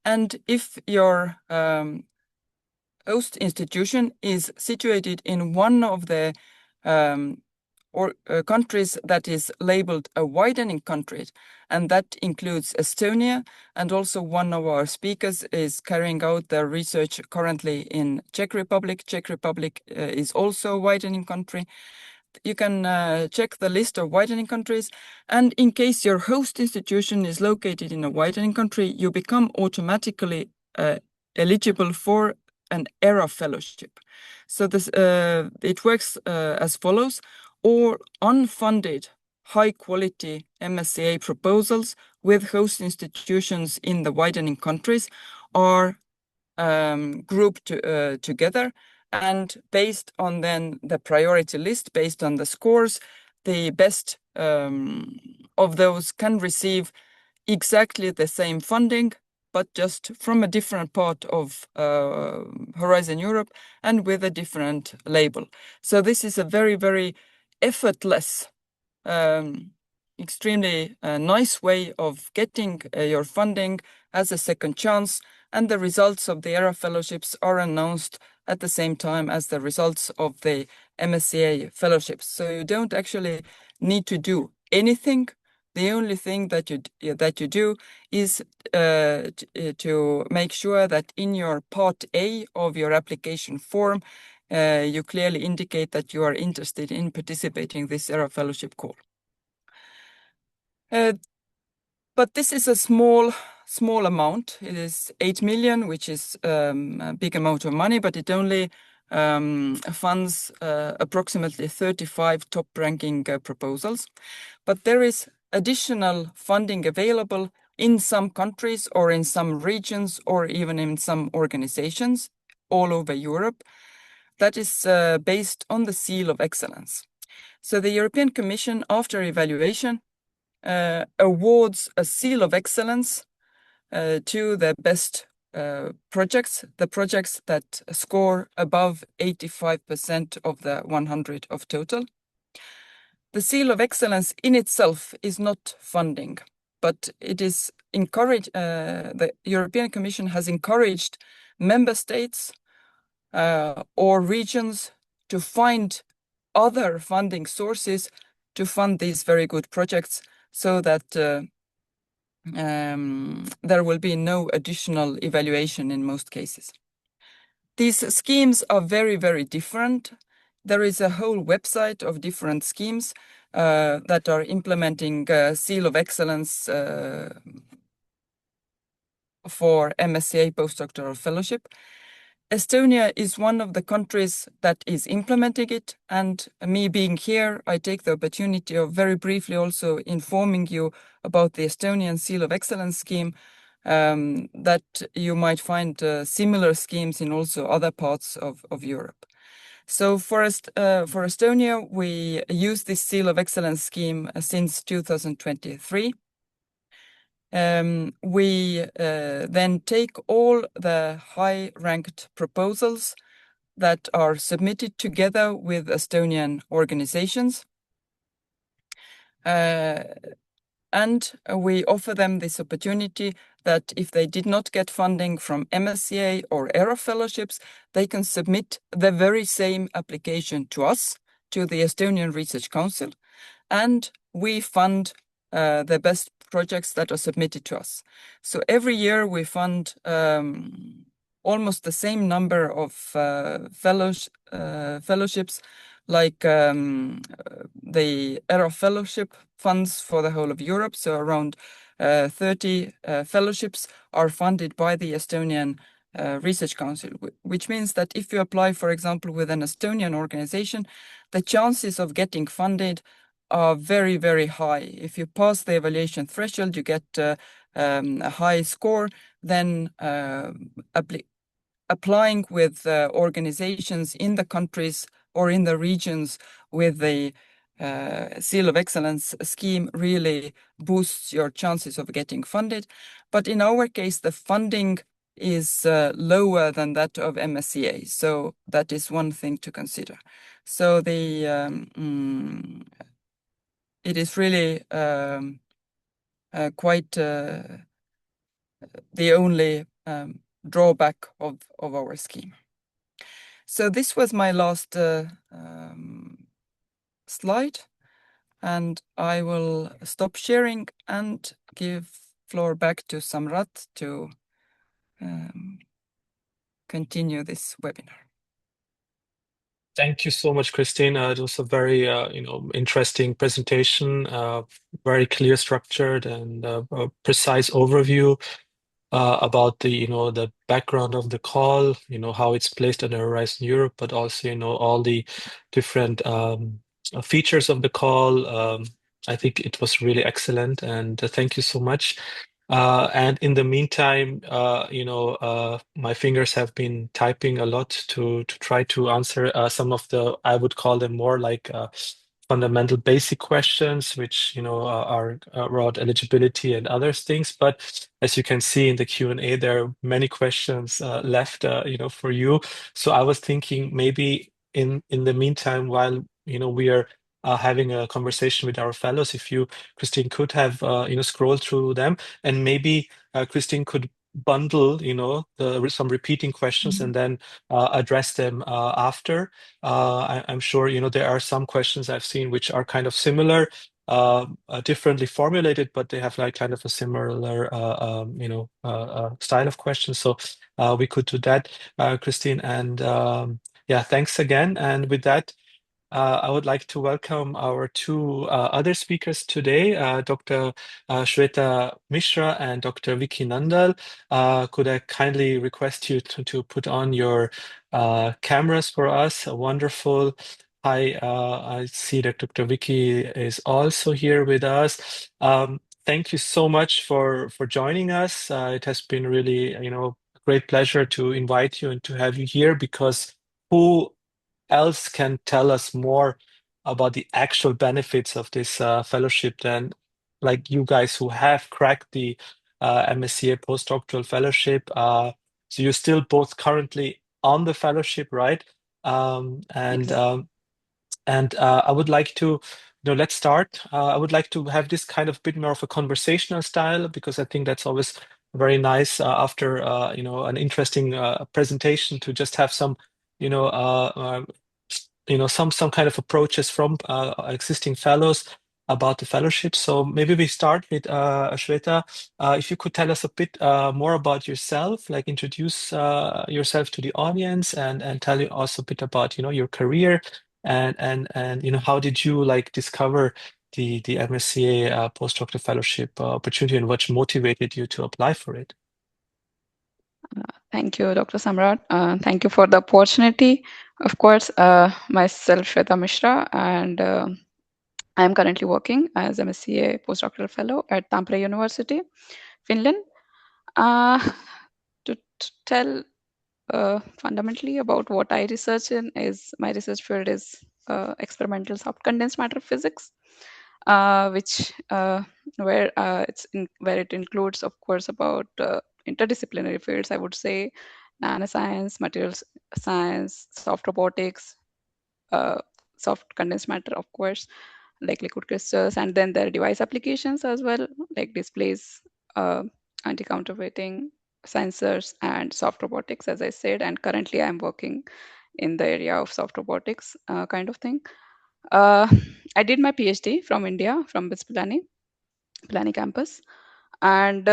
And if your host institution is situated in one of the countries that is labeled a widening country, and that includes Estonia, and also one of our speakers is carrying out their research currently in Czech Republic. Czech Republic is also a widening country. You can check the list of widening countries, and in case your host institution is located in a widening country, you become automatically eligible for an ERA fellowship. So this it works as follows. All unfunded high-quality MSCA proposals with host institutions in the widening countries are grouped together, and based on then the priority list, based on the scores, the best of those can receive exactly the same funding, but just from a different part of Horizon Europe and with a different label. So this is a very, very effortless, extremely nice way of getting your funding as a second chance, and the results of the ERA fellowships are announced at the same time as the results of the MSCA fellowships. So you don't actually need to do anything The only thing that you do is to make sure that in your Part A of your application form, you clearly indicate that you are interested in participating in this ERA Fellowship Call. But this is a small amount. It is 8 million, which is a big amount of money, but it only funds approximately 35 top-ranking proposals. But there is additional funding available in some countries or in some regions or even in some organizations all over Europe that is based on the Seal of Excellence. So the European Commission, after evaluation, awards a Seal of Excellence to the best projects, the projects that score above 85% of the 100 of total. The Seal of Excellence in itself is not funding, but it is the European Commission has encouraged member states or regions to find other funding sources to fund these very good projects so that there will be no additional evaluation in most cases. These schemes are very, very different. There is a whole website of different schemes that are implementing Seal of Excellence for MSCA Postdoctoral Fellowship. Estonia is one of the countries that is implementing it, and me being here, I take the opportunity of very briefly also informing you about the Estonian Seal of Excellence scheme, that you might find similar schemes in also other parts of Europe. So for Estonia, we use this Seal of Excellence scheme since 2023. We then take all the high-ranked proposals that are submitted together with Estonian organizations, and we offer them this opportunity that if they did not get funding from MSCA or ERA fellowships, they can submit the very same application to us, to the Estonian Research Council, and we fund the best projects that are submitted to us. So every year we fund almost the same number of fellowships, like the ERA fellowship funds for the whole of Europe. So around 30 fellowships are funded by the Estonian Research Council, which means that if you apply, for example, with an Estonian organization, the chances of getting funded are very, very high. If you pass the evaluation threshold, you get a high score, then applying with organizations in the countries or in the regions with the Seal of Excellence scheme really boosts your chances of getting funded. But in our case, the funding is lower than that of MSCA. So that is one thing to consider. So it is really quite the only drawback of our scheme. So this was my last slide, and I will stop sharing and give floor back to Samrat to continue this webinar. Thank you so much, Christine. It was a very, interesting presentation, very clear, structured, and a precise overview about the background of the call, how it's placed on the Horizon Europe, but also, all the different features of the call. I think it was really excellent, and thank you so much. And in the meantime, my fingers have been typing a lot to try to answer some of the, I would call them more like fundamental basic questions, which are around eligibility and other things. But as you can see in the Q&A, there are many questions left, for you. So I was thinking maybe in the meantime, while we are having a conversation with our fellows, if you, Christine, could have scroll through them, and maybe Christine could bundle some repeating questions and then address them after. I'm sure there are some questions I've seen which are kind of similar, differently formulated, but they have like kind of a similar, style of questions. So we could do that, Christine. And yeah, thanks again. And with that, I would like to welcome our two other speakers today, Dr. Shweta Mishra and Dr. Vicky Nandal. Could I kindly request you to put on your cameras for us? Wonderful. Hi, I see that Dr. Vicky is also here with us. Thank you so much for joining us. It has been really, a great pleasure to invite you and to have you here, because who else can tell us more about the actual benefits of this fellowship than like you guys who have cracked the MSCA Postdoctoral Fellowship. So you're still both currently on the fellowship, right? Um, and Yes. um, and I would like to, let's start. I would like to have this kind of bit more of a conversational style, because I think that's always very nice after, an interesting presentation, to just have some, you know, some kind of approaches from existing fellows about the fellowship. So maybe we start with Shweta. If you could tell us a bit more about yourself, like introduce yourself to the audience, and tell you also a bit about, your career, and how did you like discover the MSCA postdoctoral fellowship opportunity, and what motivated you to apply for it? Thank you, Dr. Samrat. Thank you for the opportunity. Of course, myself, Shweta Mishra, and I am currently working as MSCA Postdoctoral Fellow at Tampere University, Finland. Uh, to tell fundamentally about what I research in is my research field is experimental soft condensed matter physics, which where it includes, of course, about interdisciplinary fields. I would say nanoscience, materials science, soft robotics, uh, soft condensed matter, of course, like liquid crystals, and then there are device applications as well, like displays, uh, anti-counterfeiting, sensors, and soft robotics, as I said. And currently, I'm working in the area of soft robotics kind of thing. Uh, I did my PhD from India, from BITS Pilani campus. And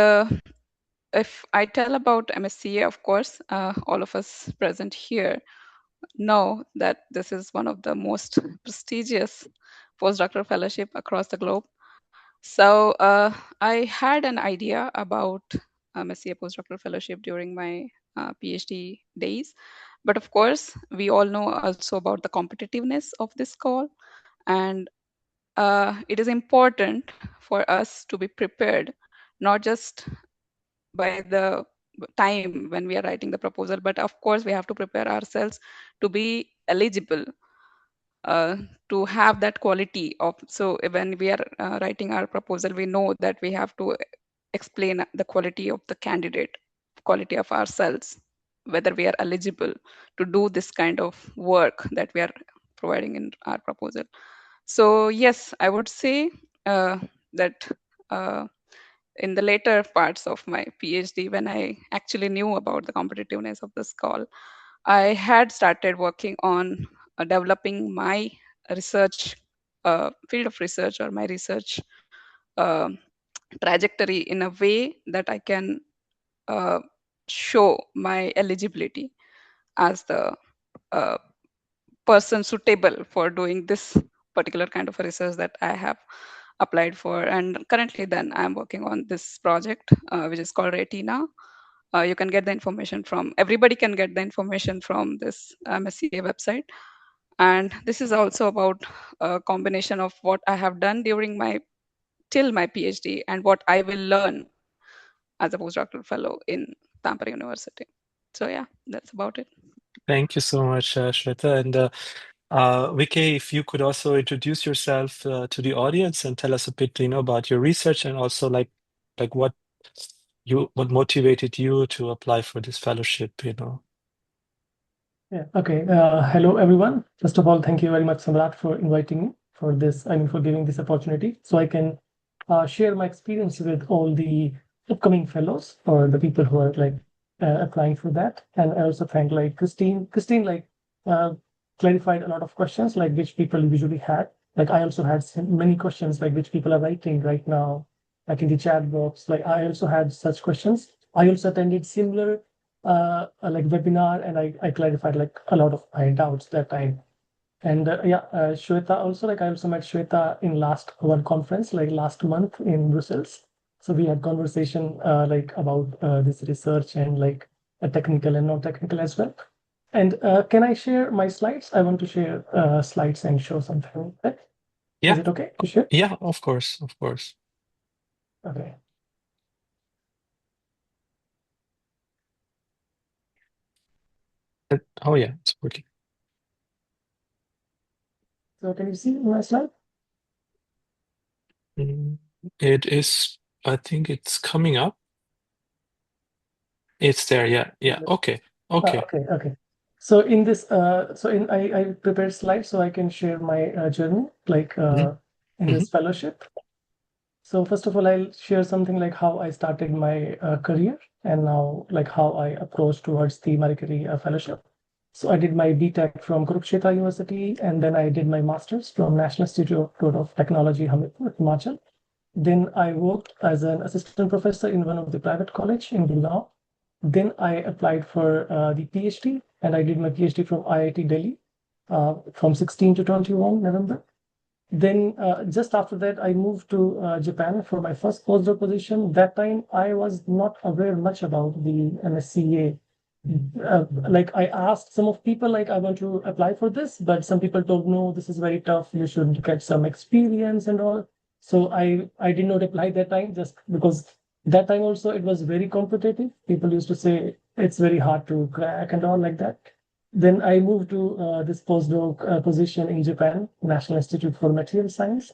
if I tell about MSCA, of course, all of us present here know that this is one of the most prestigious postdoctoral fellowship across the globe. So I had an idea about MSCA postdoctoral fellowship during my PhD days. But of course, we all know also about the competitiveness of this call. And it is important for us to be prepared, not just by the time when we are writing the proposal, but of course, we have to prepare ourselves to be eligible, uh, to have that quality of. So when we are writing our proposal, we know that we have to explain the quality of the candidate, quality of ourselves, whether we are eligible to do this kind of work that we are providing in our proposal. So yes, I would say that uh, in the later parts of my PhD, when I actually knew about the competitiveness of this call, I had started working on developing my research field of research, or my research uh, trajectory, in a way that I can uh, show my eligibility as the uh, person suitable for doing this particular kind of a research that I have applied for. And currently, then I'm working on this project, which is called Retina. You can get the information from, everybody can get the information from this MSCA website. And this is also about a combination of what I have done during my till my PhD and what I will learn as a postdoctoral fellow in Tampere University. So yeah, that's about it. Thank you so much, Shweta. And Vicky, if you could also introduce yourself to the audience and tell us a bit, about your research, and also like what motivated you to apply for this fellowship. Yeah. Okay. Hello, everyone. First of all, thank you very much, Samrat, for inviting me for this. I mean, for giving this opportunity, so I can share my experience with all the upcoming fellows or the people who are like applying for that. And I also thank like Christine. Christine like clarified a lot of questions like which people usually had like I also had many questions like which people are writing right now, like in the chat box. Like I also had such questions. I also attended similar like webinar, and I clarified like a lot of my doubts that time. And Shweta also, like I also met Shweta in last one conference, like last month in Brussels. So we had conversation like about this research and like a technical and non-technical as well. And can I share my slides? I want to share slides and show something. Right? Yeah. Is it okay to share? Yeah, of course, of course. Okay. Oh yeah, it's working. So can you see my slide? It is, I think it's coming up. It's there, yeah, yeah. Okay, okay. Okay. So in this, I prepared slides so I can share my journey, like in this fellowship. So first of all, I'll share something like how I started my career and now like how I approached towards the Marie Curie Fellowship. So I did my BTech from Kurukshetra University, and then I did my master's from National Institute of Technology, Himachal. Then I worked as an assistant professor in one of the private college in Gurgaon. Then I applied for the PhD, and I did my PhD from IIT Delhi from 16 to 21 November. Then just after that, I moved to Japan for my first postdoc position. That time, I was not aware much about the MSCA. Like I asked some of people, like I want to apply for this, but some people told no, this is very tough. You should get some experience and all. So I did not apply that time just because that time also it was very competitive. People used to say it's very hard to crack and all like that. Then I moved to this postdoc position in Japan, National Institute for Material Science.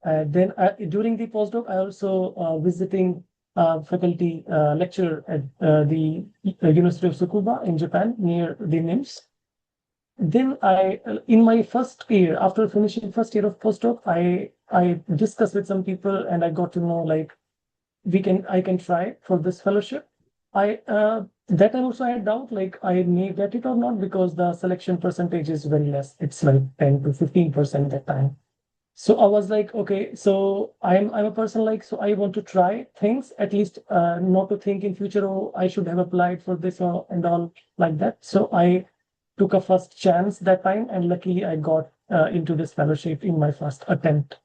Then during the postdoc, I also visiting faculty lecturer at the University of Tsukuba in Japan near the NIMS. Then in my first year, after finishing first year of postdoc, I discussed with some people and I got to know like I can try for this fellowship. That time also I had doubt like I may get it or not because the selection percentage is very less. It's like 10 to 15% that time. So I was like, okay, so I'm a person like, so I want to try things at least, not to think in future, oh, I should have applied for this or and all like that. So I took a first chance that time, and luckily I got into this fellowship in my first attempt.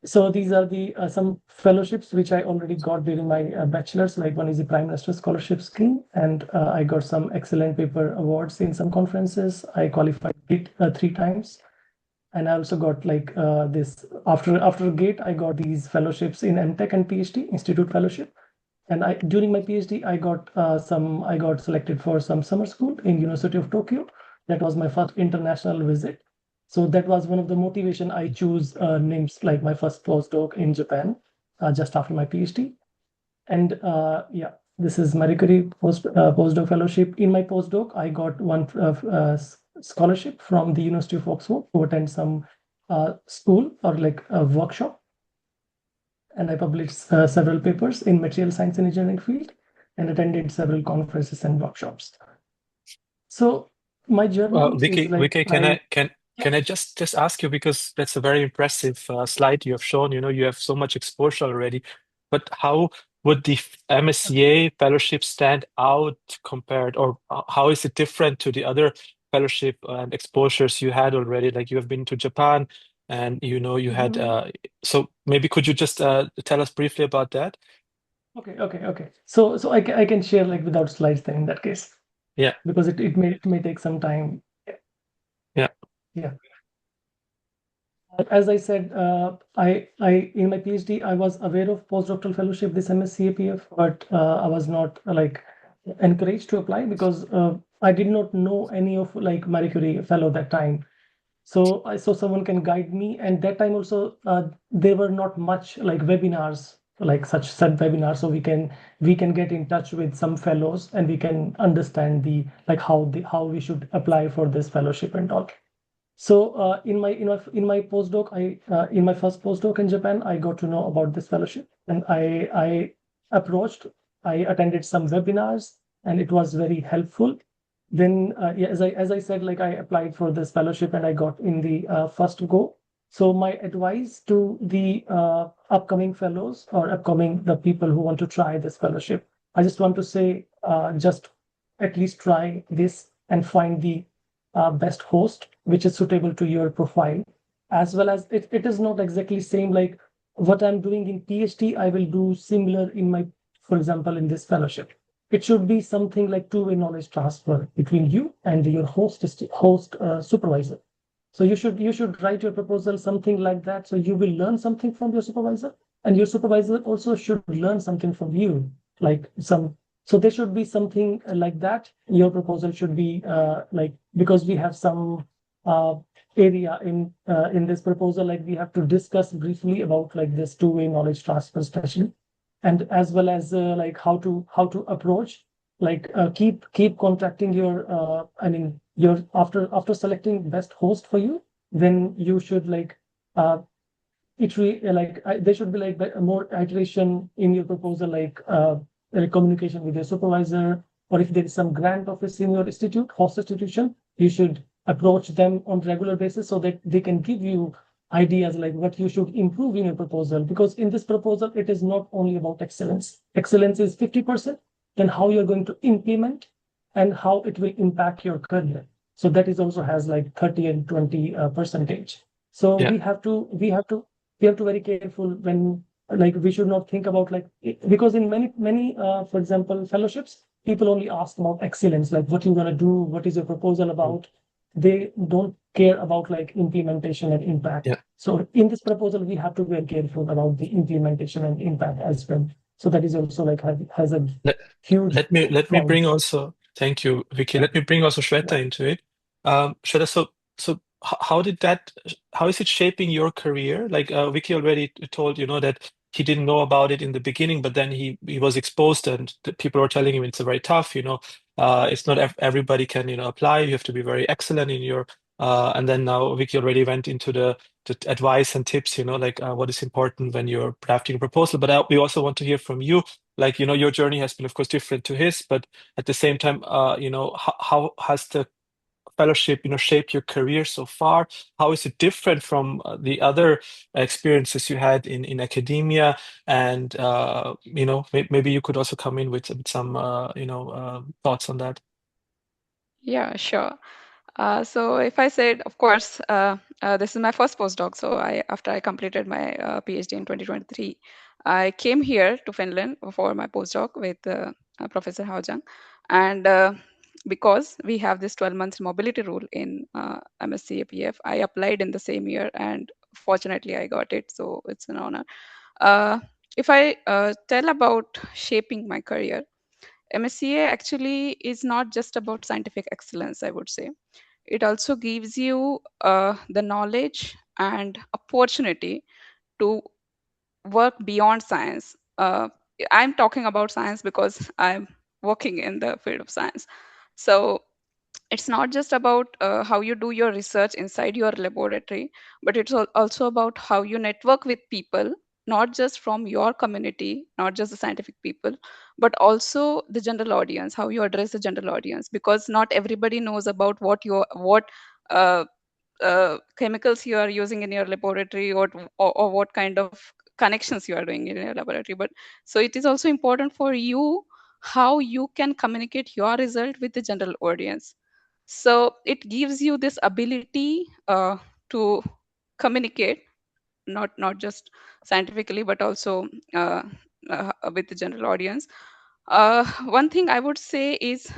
So these are the some fellowships which I already got during my bachelor's. Like one is the Prime Minister Scholarship Scheme, and I got some excellent paper awards in some conferences. I qualified it 3 times. And I also got like this after GATE, I got these fellowships in MTech and PhD Institute Fellowship. And during my PhD, I got selected for some summer school in University of Tokyo. That was my first international visit. So that was one of the motivation I choose NIMS, like my first postdoc in Japan, just after my PhD. And this is Marie Curie postdoc fellowship. In my postdoc, I got one scholarship from the University of Oxford to attend some school or like a workshop. And I published several papers in material science and engineering field and attended several conferences and workshops. So my journey Vicky, is like can I just ask you, because that's a very impressive slide you have shown. You know, you have so much exposure already, but how would the MSCA fellowship stand out compared, or how is it different to the other fellowship and exposures you had already? Like you have been to Japan, and you know you had. So maybe could you just tell us briefly about that? Okay. So I can share like without slides then in that case. Yeah. Because it may take some time. Yeah. As I said, I in my PhD I was aware of postdoctoral fellowship, this MSCA-PF, but I was not like encouraged to apply because I did not know any of like Marie Curie fellow that time. So I saw someone can guide me, and that time also there were not much like webinars, like such webinars, so we can get in touch with some fellows and we can understand the like how we should apply for this fellowship and all. So in my postdoc, in my first postdoc in Japan, I got to know about this fellowship, and I attended some webinars, and it was very helpful. then yeah, as I said, like I applied for this fellowship and I got in the first go. So my advice to the upcoming fellows or the people who want to try this fellowship, I just want to say, just at least try this and find the best host which is suitable to your profile, as well as it is not exactly same like what I'm doing in PhD, I will do similar in my, for example, in this fellowship. It should be something like two-way knowledge transfer between you and your host supervisor. So you should write your proposal something like that. So you will learn something from your supervisor, and your supervisor also should learn something from you. Like some, so there should be something like that. Your proposal should be like, because we have some area in this proposal, like we have to discuss briefly about like this two-way knowledge transfer, especially, and as well as like how to approach, like keep contacting your I mean your after selecting best host for you, then you should like there should be like more iteration in your proposal, like communication with your supervisor, or if there is some grant office in your host institution, you should approach them on regular basis so that they can give you ideas like what you should improve in your proposal. Because in this proposal, it is not only about excellence. Excellence is 50%, then how you're going to implement and how it will impact your career. So that is also has like 30 and 20 percentage. So Yeah. we have to very careful when, like, we should not think about like, because in many for example fellowships, people only ask about excellence, like what you're going to do, what is your proposal about. They don't care about like implementation and impact. Yeah. So in this proposal, we have to be very careful about the implementation and impact as well. So that is also like has a huge. Let me bring also. Thank you, Vicky. Yeah. Let me bring also Shweta Yeah. into it. Shweta, so how is it shaping your career? Like Vicky already told, that he didn't know about it in the beginning, but then he was exposed, and the people were telling him it's very tough. It's not everybody can apply. You have to be very excellent in your. And then now Vicky already went into the advice and tips. Like what is important when you're drafting a proposal. But we also want to hear from you. Like, your journey has been, of course, different to his, but at the same time, how has the fellowship, shaped your career so far? How is it different from the other experiences you had in academia? And, maybe you could also come in with some, thoughts on that. Yeah, sure. So if I said, of course, this is my first postdoc. So after I completed my PhD in 2023, I came here to Finland for my postdoc with Professor Haojang. And because we have this 12 months mobility rule in MSCA-PF, I applied in the same year, and fortunately I got it. So it's an honor. If I tell about shaping my career, MSCA actually is not just about scientific excellence, I would say. It also gives you the knowledge and opportunity to work beyond science. I'm talking about science because I'm working in the field of science. So it's not just about how you do your research inside your laboratory, but it's also about how you network with people, not just from your community, not just the scientific people, but also the general audience, how you address the general audience, because not everybody knows about what uh, chemicals you are using in your laboratory, or what kind of connections you are doing in your laboratory. But so it is also important for you how you can communicate your result with the general audience. So it gives you this ability to communicate, not just scientifically, but also with the general audience. One thing I would say is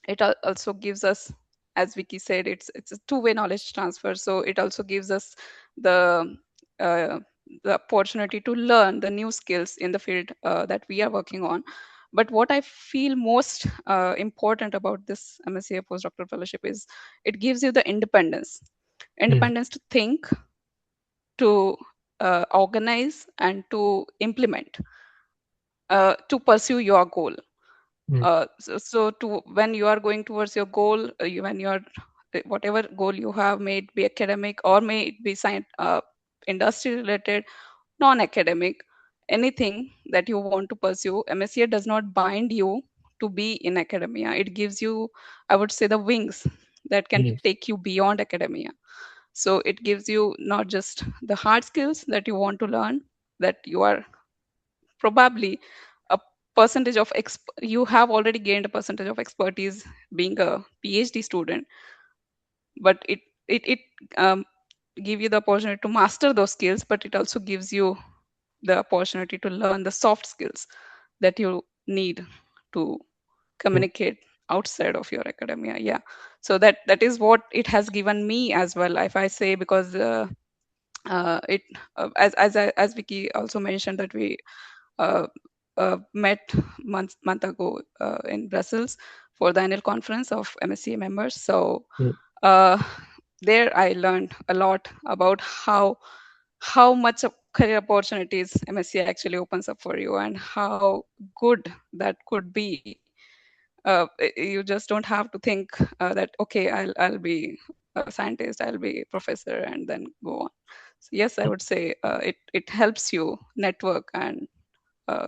it also gives us, as Vicky said, it's a two-way knowledge transfer. So it also gives us the uh, the opportunity to learn the new skills in the field that we are working on. But what I feel most important about this MSCA postdoctoral fellowship is it gives you the independence to think, to organize, and to implement, to pursue your goal. So to when you are going towards your goal, when you are whatever goal you have, may it be academic or may it be science, industry related, non-academic, anything that you want to pursue, MSCA does not bind you to be in academia. It gives you, I would say, the wings that can take you beyond academia. So it gives you not just the hard skills that you want to learn, that you are probably a percentage of you have already gained a percentage of expertise being a PhD student, but it give you the opportunity to master those skills, but it also gives you the opportunity to learn the soft skills that you need to communicate outside of your academia. Yeah, so that is what it has given me as well, if I say, because it as Vicky also mentioned, that we uh, met month ago in Brussels for the annual conference of MSCA members. So uh, there I learned a lot about how much of career opportunities MSCA actually opens up for you, and how good that could be. You just don't have to think that okay, I'll be a scientist, I'll be a professor, and then go on. So yes, I would say it helps you network and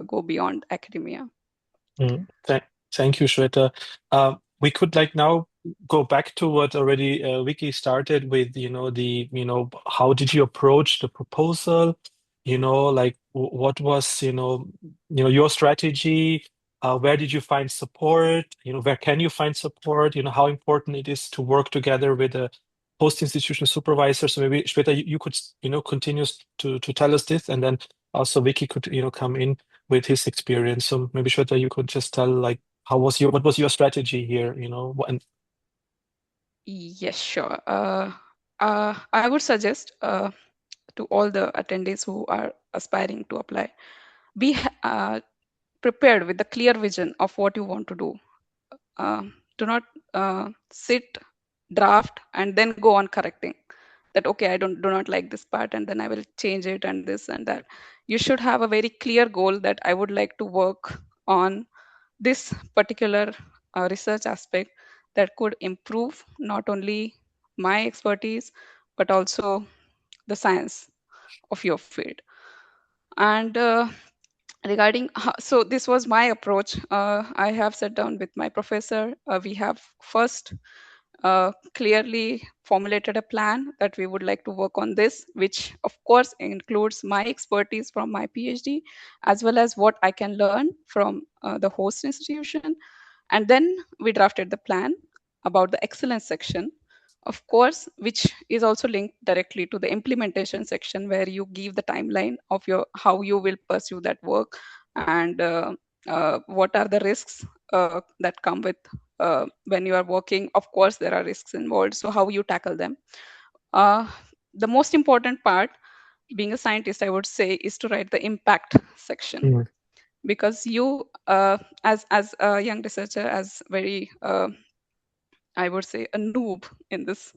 go beyond academia. Thank you, Shweta. We could now go back to what already Vicky started with, how did you approach the proposal? What was, your strategy? Where did you find support? Where can you find support? How important it is to work together with a post-institutional supervisor. So maybe Shweta, you could, continue to tell us this, and then also Vicky could, come in with his experience. So maybe Shweta, you could just tell what was your strategy here, and Yes, sure. I would suggest to all the attendees who are aspiring to apply, be prepared with the clear vision of what you want to do. Do not sit, draft, and then go on correcting that. Okay, I do not like this part, and then I will change it, and this and that. You should have a very clear goal that I would like to work on this particular research aspect that could improve not only my expertise but also the science of your field. And regarding so this was my approach. I have sat down with my professor. We have first clearly formulated a plan that we would like to work on this, which of course includes my expertise from my PhD, as well as what I can learn from the host institution. And then we drafted the plan about the excellence section, of course, which is also linked directly to the implementation section, where you give the timeline of your how you will pursue that work, and what are the risks that come with when you are working. Of course, there are risks involved, so how you tackle them. The most important part, being a scientist, I would say, is to write the impact section, because you as a young researcher, as very I would say a noob in this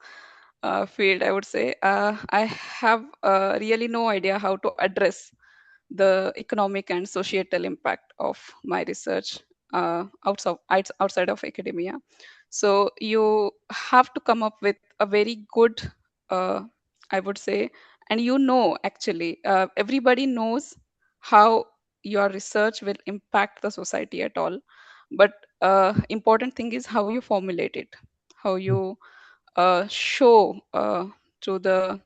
field, I would say I have really no idea how to address the economic and societal impact of my research outside of academia. So you have to come up with a very good, I would say, and actually everybody knows how your research will impact the society at all, but important thing is how you formulate it, how you show to the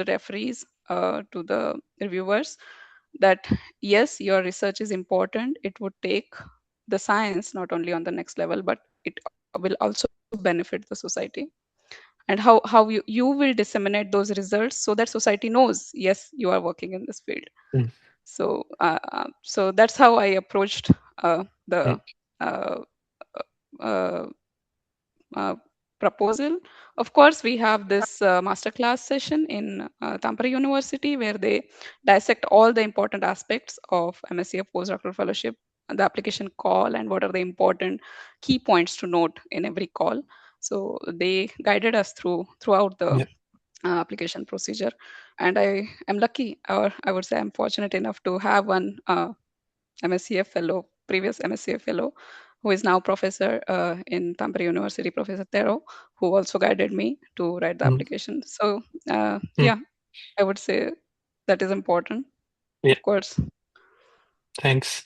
referees, to the reviewers, that yes, your research is important. It would take the science not only on the next level, but it will also benefit the society. And how you will disseminate those results so that society knows, yes, you are working in this field. So so that's how I approached the uh, uh, proposal. Of course, we have this masterclass session in Tampere University, where they dissect all the important aspects of MSCA Postdoctoral Fellowship, the application call, and what are the important key points to note in every call. So they guided us throughout the application procedure. And I am lucky, or I would say I'm fortunate enough to have one MSCA Fellow, previous MSCA Fellow, who is now professor in Tampere University, Professor Tero, who also guided me to write the application. So yeah, I would say that is important, Yeah. of course. Thanks.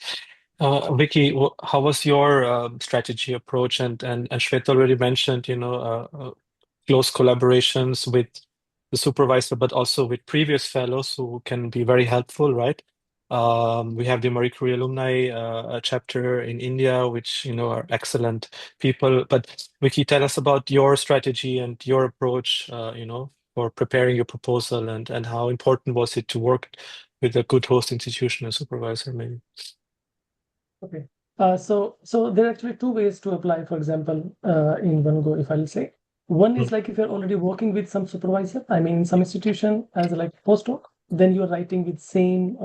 Vicky, how was your strategy approach? And Shweta already mentioned, close collaborations with the supervisor, but also with previous fellows who can be very helpful, right? We have the Marie Curie alumni chapter in India, which are excellent people. But Vicky, tell us about your strategy and your approach, for preparing your proposal, and how important was it to work with a good host institution and supervisor, maybe. Okay. So there are actually two ways to apply, for example, in one go, if I'll say. One is like if you're already working with some supervisor, I mean, some institution as like postdoc, then you're writing with same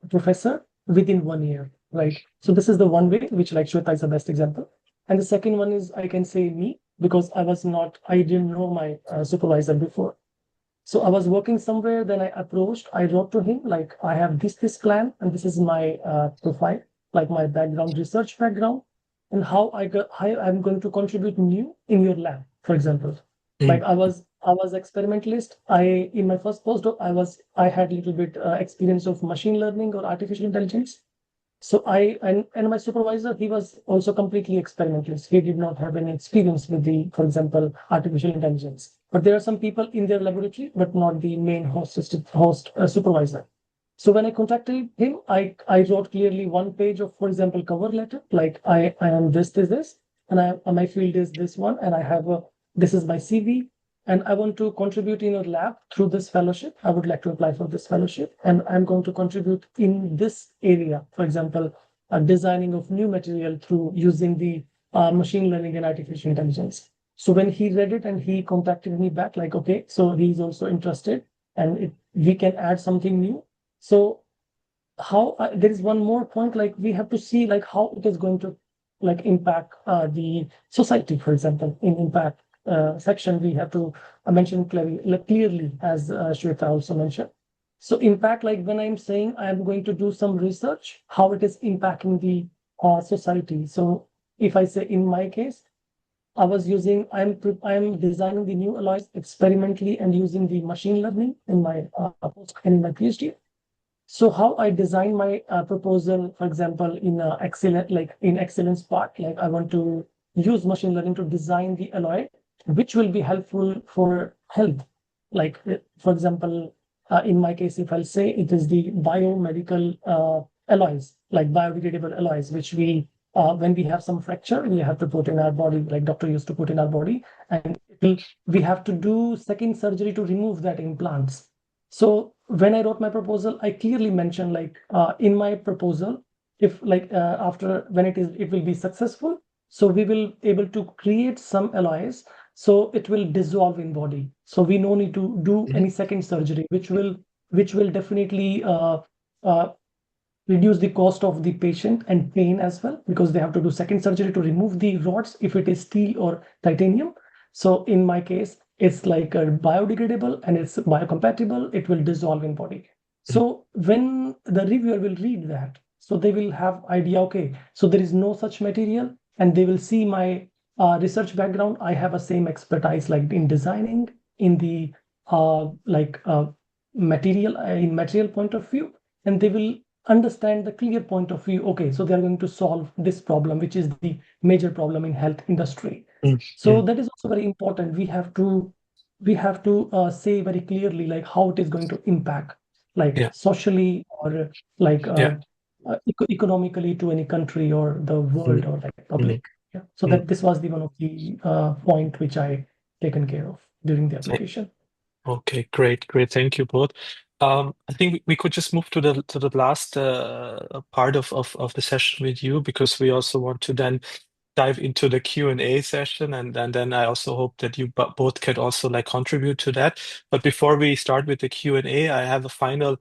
professor within 1 year, right? So this is the one way, which like Shweta is the best example. And the second one is I can say me, because I didn't know my supervisor before. So I was working somewhere, then I wrote to him, like, I have this plan, and this is my profile, like my background, research background, and how I'm going to contribute new in your lab, for example. Like I was experimentalist. In my first postdoc, I had a little bit experience of machine learning or artificial intelligence. So and my supervisor, he was also completely experimentalist. He did not have any experience with for example, artificial intelligence. But there are some people in their laboratory, but not the main host supervisor. So when I contacted him, I wrote clearly 1 page of, for example, cover letter, like I am this, and my field is this one, and this is my CV, and I want to contribute in your lab through this fellowship. I would like to apply for this fellowship, and I'm going to contribute in this area, for example, designing of new material through using the machine learning and artificial intelligence. So when he read it and he contacted me back, like, okay, so he's also interested, and we can add something new. So there is one more point, like we have to see like how it is going to like impact the society, for example. In impact section, we have to mention clearly, as Shweta also mentioned. So impact, like when I'm saying I'm going to do some research, how it is impacting the society. So if I say in my case, I'm designing the new alloys experimentally and using the machine learning in my in my PhD. So how I design my proposal, for example, in excellence part, like I want to use machine learning to design the alloy, which will be helpful for health. Like, for example, in my case, if I'll say it is the biomedical alloys, like biodegradable alloys, which when we have some fracture, we have to put in our body, like doctor used to put in our body, and we have to do second surgery to remove that implants. So when I wrote my proposal, I clearly mentioned, like in my proposal, if like after when it will be successful, so we will able to create some alloys, so it will dissolve in body. So we no need to do any second surgery, which will definitely reduce the cost of the patient and pain as well, because they have to do second surgery to remove the rods if it is steel or titanium. So in my case, it's like a biodegradable and it's biocompatible. It will dissolve in body. So when the reviewer will read that, so they will have idea, okay, so there is no such material, and they will see my research background. I have a same expertise like in designing, in the material point of view, and they will understand the clear point of view. Okay, so they're going to solve this problem, which is the major problem in health industry. So that is also very important. We have to say very clearly like how it is going to impact, like socially or like economically to any country or the world or like public. Yeah. So that this was the one of the point which I taken care of during the application. Okay, great. Thank you both. I think we could just move to the last part of the session with you, because we also want to then dive into the Q&A session, and then I also hope that you both can also like contribute to that. But before we start with the Q&A, I have a final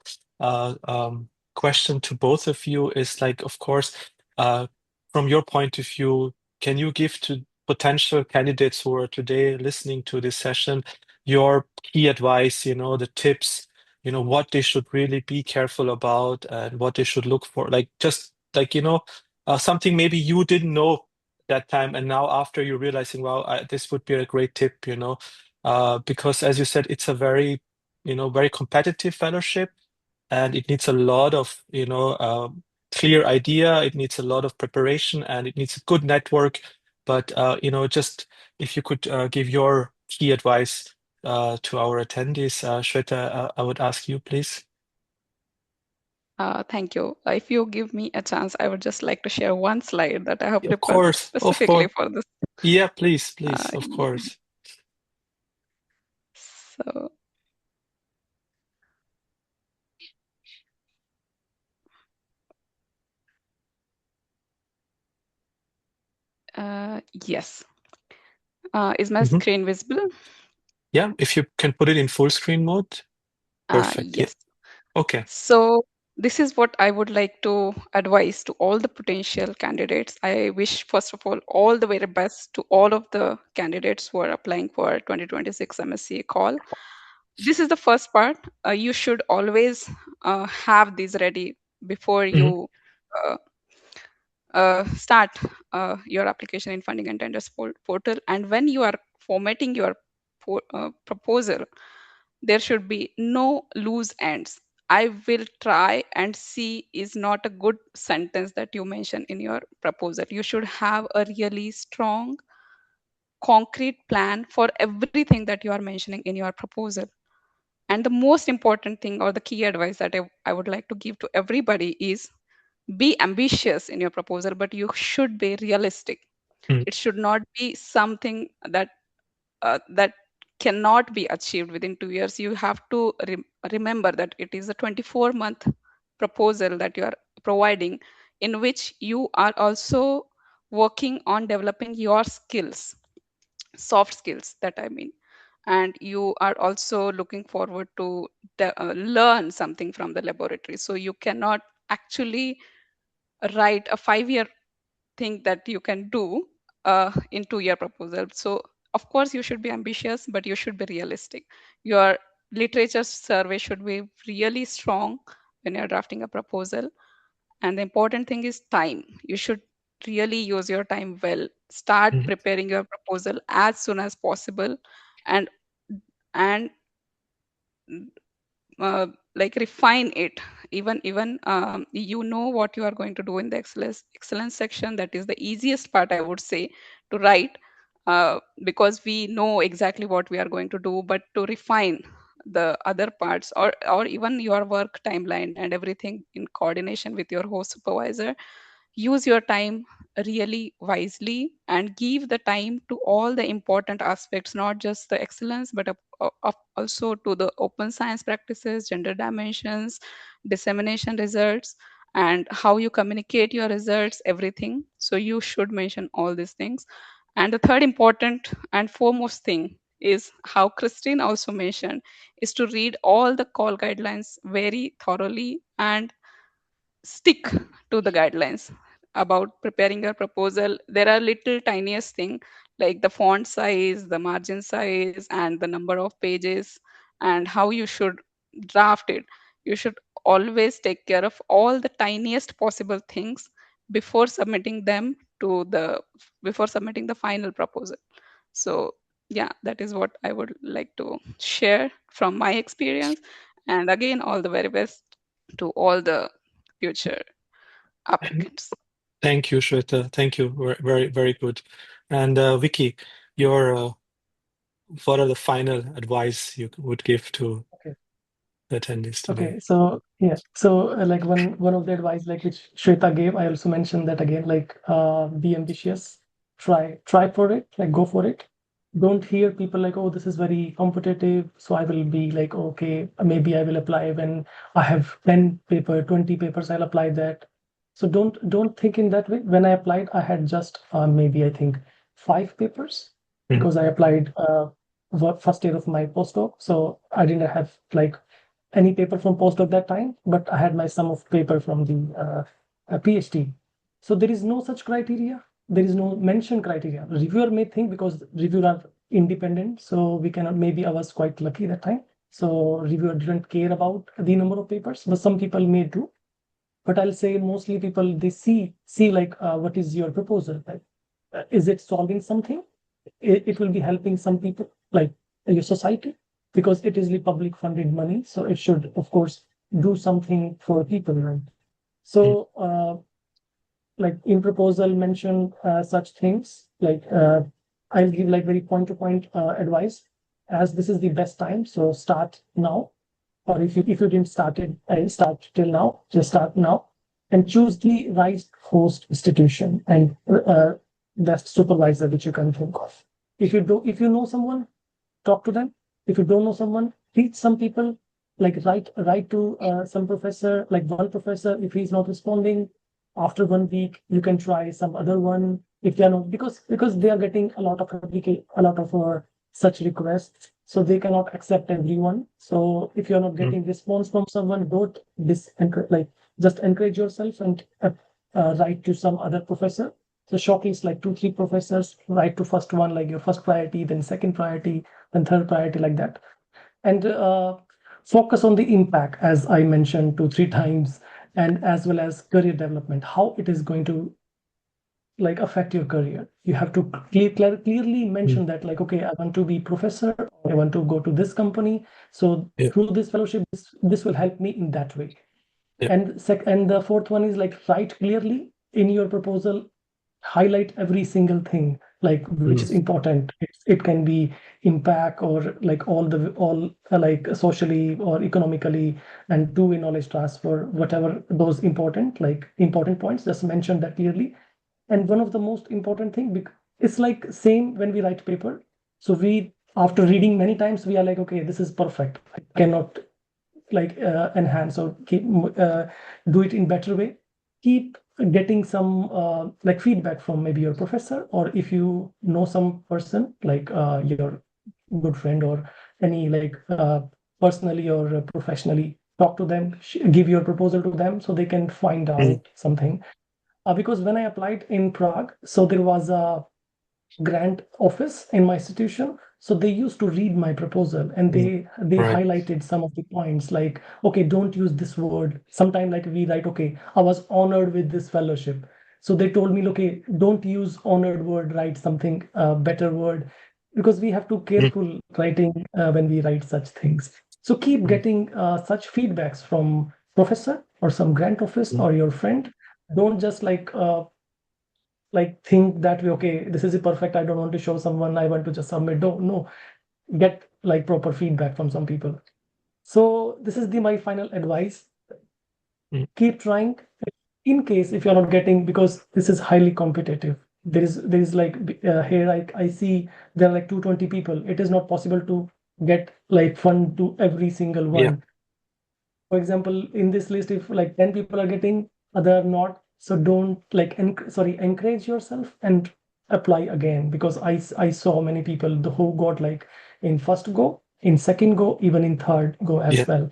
question to both of you. Is like, of course, from your point of view, can you give to potential candidates who are today listening to this session your key advice, the tips, what they should really be careful about and what they should look for, like just like something maybe you didn't know that time, and now after you're realizing, wow, this would be a great tip, because as you said, it's a very very competitive fellowship, and it needs a lot of clear idea, it needs a lot of preparation, and it needs a good network. But just if you could give your key advice to our attendees, Shweta, I would ask you, please. Thank you. If you give me a chance, I would just like to share one slide that I have Of prepared course, specifically for this. Yeah, please, Uh, of course. So, yes. Is my Mhm. screen visible? Yeah, if you can put it in full screen mode. Perfect. Yeah. Yes. Okay. So this is what I would like to advise to all the potential candidates. I wish, first of all the very best to all of the candidates who are applying for 2026 MSCA call. This is the first part. You should always have these ready before Mhm. you start your application in funding and tenders portal. And when you are formatting your proposal, there should be no loose ends. I will try and see is not a good sentence that you mention in your proposal. You should have a really strong, concrete plan for everything that you are mentioning in your proposal. And the most important thing, or the key advice that I would like to give to everybody, is be ambitious in your proposal, but you should be realistic. Mm. It should not be something that cannot be achieved within 2 years. You have to remember that it is a 24-month proposal that you are providing, in which you are also working on developing your skills, soft skills, that I mean. And you are also looking forward to learn something from the laboratory. So you cannot actually write a 5-year thing that you can do in 2-year proposal. So of course you should be ambitious, but you should be realistic. Your literature survey should be really strong when you're drafting a proposal. And the important thing is time. You should really use your time well. Start Mhm. preparing your proposal as soon as possible, and and like refine it. Even you know what you are going to do in the excellence section. That is the easiest part, I would say, to write, because we know exactly what we are going to do. But to refine the other parts, or even your work timeline and everything in coordination with your host supervisor, use your time really wisely and give the time to all the important aspects, not just the excellence, but also to the open science practices, gender dimensions, dissemination results, and how you communicate your results, everything. So you should mention all these things. And the third important and foremost thing is, how Christine also mentioned, is to read all the call guidelines very thoroughly and stick to the guidelines about preparing your proposal. There are little tiniest thing, like the font size, the margin size, and the number of pages, and how you should draft it. You should always take care of all the tiniest possible things before submitting them to the before submitting the final proposal. So yeah, that is what I would like to share from my experience. And again, all the very best to all the future applicants. Thank you, Shweta. Thank you. Very, very good. And Vicky, your what are the final advice you would give to Okay. the attendees today? Okay, so yeah, so like one of the advice like which Shweta gave, I also mentioned that again, like be ambitious, try for it, like go for it. Don't hear people like, oh, this is very competitive, so I will be like, okay, maybe I will apply when I have 20 papers, I'll apply that. So don't think in that way. When I applied, I had just maybe I think 5 papers Mhm. because I applied first year of my postdoc, so I didn't have like any paper from postdoc that time, but I had my sum of paper from the PhD. So there is no such criteria. There is no mention criteria. Reviewer may think because reviewer are independent, so we cannot. Maybe I was quite lucky that time. So reviewer didn't care about the number of papers, but some people may do. But I'll say mostly people they see like what is your proposal? Like, is it solving something? It will be helping some people like your society because it is the public funded money, so it should of course do something for people, right? So like in proposal mention such things, like I'll give like very point-to-point advice, as this is the best time. So start now, or if you didn't start till now, just start now, and choose the right host institution and best supervisor which you can think of. If you know someone, talk to them. If you don't know someone, teach some people. Like write to some professor, like one professor. If he's not responding, after 1 week, you can try some other one. If they are not, because they are getting a lot of such requests, so they cannot accept everyone. So if you're not getting response from someone, don't like just encourage yourself and write to some other professor. So shortlist like 2-3 professors, write to first one, like your first priority, then second priority, then third priority, like that. And focus on the impact, as I mentioned 2-3 times, and as well as career development, how it is going to like affect your career. You have to clearly mention that, like, okay, I want to be professor, or I want to go to this company. So through this fellowship, this will help me in that way. And the fourth one is like write clearly in your proposal, highlight every single thing like which is important. It can be impact, or like all like socially or economically, and two-way knowledge transfer, whatever those important points, just mention that clearly. And one of the most important thing, it's like same when we write paper. So we, after reading many times, we are like, okay, this is perfect. I cannot like enhance or keep do it in better way. Keep getting some like feedback from maybe your professor, or if you know some person like your good friend, or any like personally or professionally, talk to them, give your proposal to them, so they can find out something. Because when I applied in Prague, so there was a grant office in my institution, so they used to read my proposal, and they highlighted some of the points, like, okay, don't use this word. Sometimes like we write, okay, I was honored with this fellowship, so they told me, okay, don't use honored word, write something better word, because we have to careful writing when we write such things. So keep getting such feedbacks from professor or some grant office or your friend. Don't just like think that way, okay, this is perfect, I don't want to show someone, I want to just submit. Don't, no, get like proper feedback from some people. So this is my final advice. Keep trying. In case if you're not getting, because this is highly competitive, there is like here I see there are like 220 people. It is not possible to get like fund to every single one. For example, in this list, if like 10 people are getting, other are not, so don't like encourage yourself and apply again, because I saw many people who got like in first go, in second go, even in third go as well.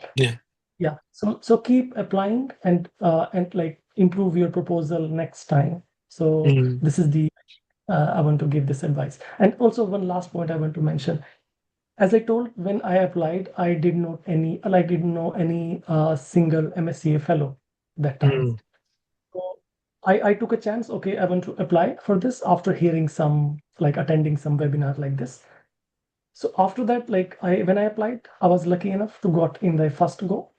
Yeah, so keep applying and like improve your proposal next time. So this is the I want to give this advice. And also one last point I want to mention. As I told, when I applied, I didn't know any single MSCA fellow that time. So I took a chance. Okay, I want to apply for this after hearing some, like attending some webinar like this. So after that, like when I applied, I was lucky enough to got in the first go.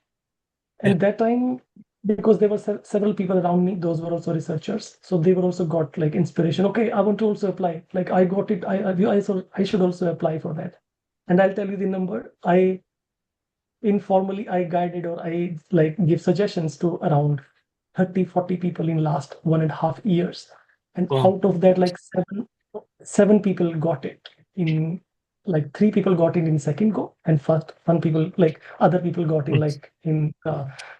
And that time, because there were several people around me, those were also researchers, so they were also got like inspiration. Okay, I want to also apply. Like I got it. I should also apply for that. And I'll tell you the number. I informally I guided, or I like give suggestions to around 30-40 people in last 1.5 years. And out of that, like seven people got it in, like 3 people got it in second go, and first one people, like other people got in like in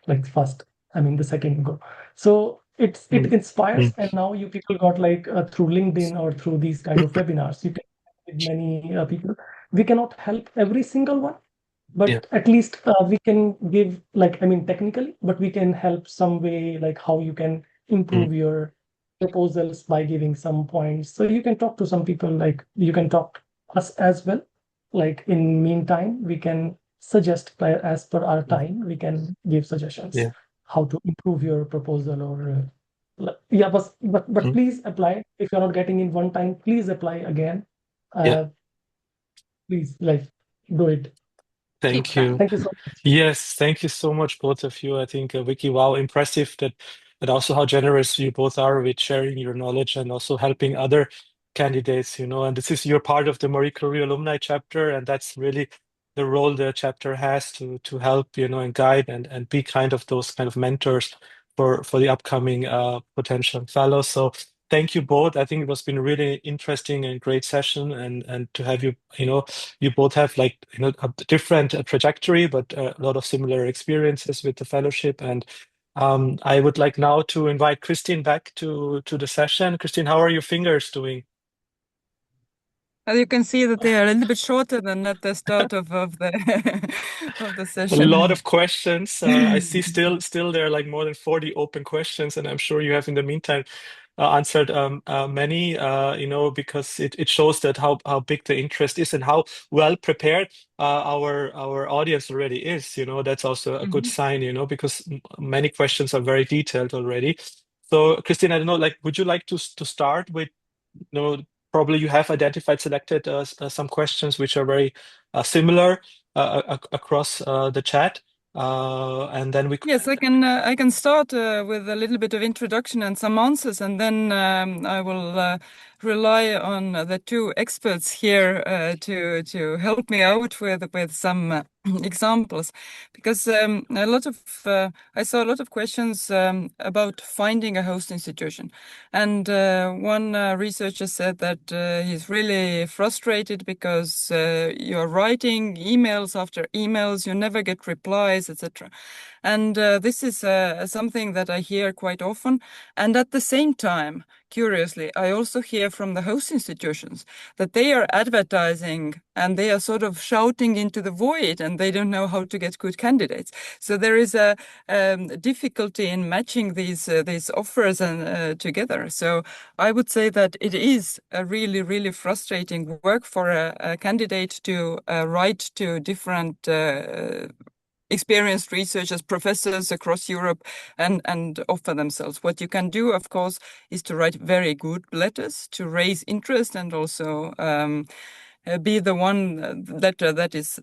like first, I mean the second go. So it inspires, and now you people got like through LinkedIn or through these kind of webinars, you can with many people. We cannot help every single one, but at least we can give, like, I mean technically, but we can help some way, like how you can improve your proposals by giving some points. So you can talk to some people, like you can talk to us as well. Like in meantime, we can suggest as per our time, we can give suggestions how to improve your proposal, or but please apply. If you're not getting in one time, please apply again. Please, like, do it. Thank you. Thank you so much. Yes, thank you so much, both of you. I think Vicky, wow, impressive that and also how generous you both are with sharing your knowledge and also helping other candidates, and this is, you're part of the Marie Curie alumni chapter, and that's really the role the chapter has to help, and guide and be kind of those kind of mentors for the upcoming potential fellows. So thank you both. I think it was been a really interesting and great session, and to have you, you both have like, a different trajectory, but a lot of similar experiences with the fellowship. And I would like now to invite Christine back to the session. Christine, how are your fingers doing? As you can see that they are a little bit shorter than at the start of the of the A session. lot of questions. I see still there are like more than 40 open questions, and I'm sure you have in the meantime answered many, because it shows that how big the interest is and how well prepared our audience already is. That's also a good sign, because many questions are very detailed already. So, Christine, I don't know, like, would you like to start with, probably you have selected some questions which are very similar across the chat. And then we Yes, I can start with a little bit of introduction and some answers, and then I will rely on the two experts here to help me out with some examples, because I saw a lot of questions about finding a host institution, and one researcher said that he's really frustrated because you're writing emails after emails, you never get replies, etc. And this is something that I hear quite often. And at the same time, curiously, I also hear from the host institutions that they are advertising and they are sort of shouting into the void and they don't know how to get good candidates. So there is a difficulty in matching these offers and together. So I would say that it is a really, really frustrating work for a candidate to write to different experienced researchers, professors across Europe, and offer themselves. What you can do, of course, is to write very good letters to raise interest and also be the one letter that is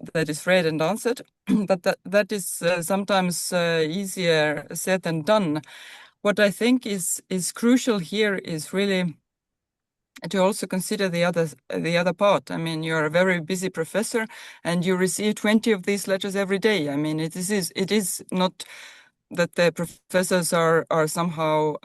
read and answered. But that is sometimes easier said than done. What I think is crucial here is really to also consider the other part. I mean, you're a very busy professor and you receive 20 of these letters every day. I mean, it is not that the professors are somehow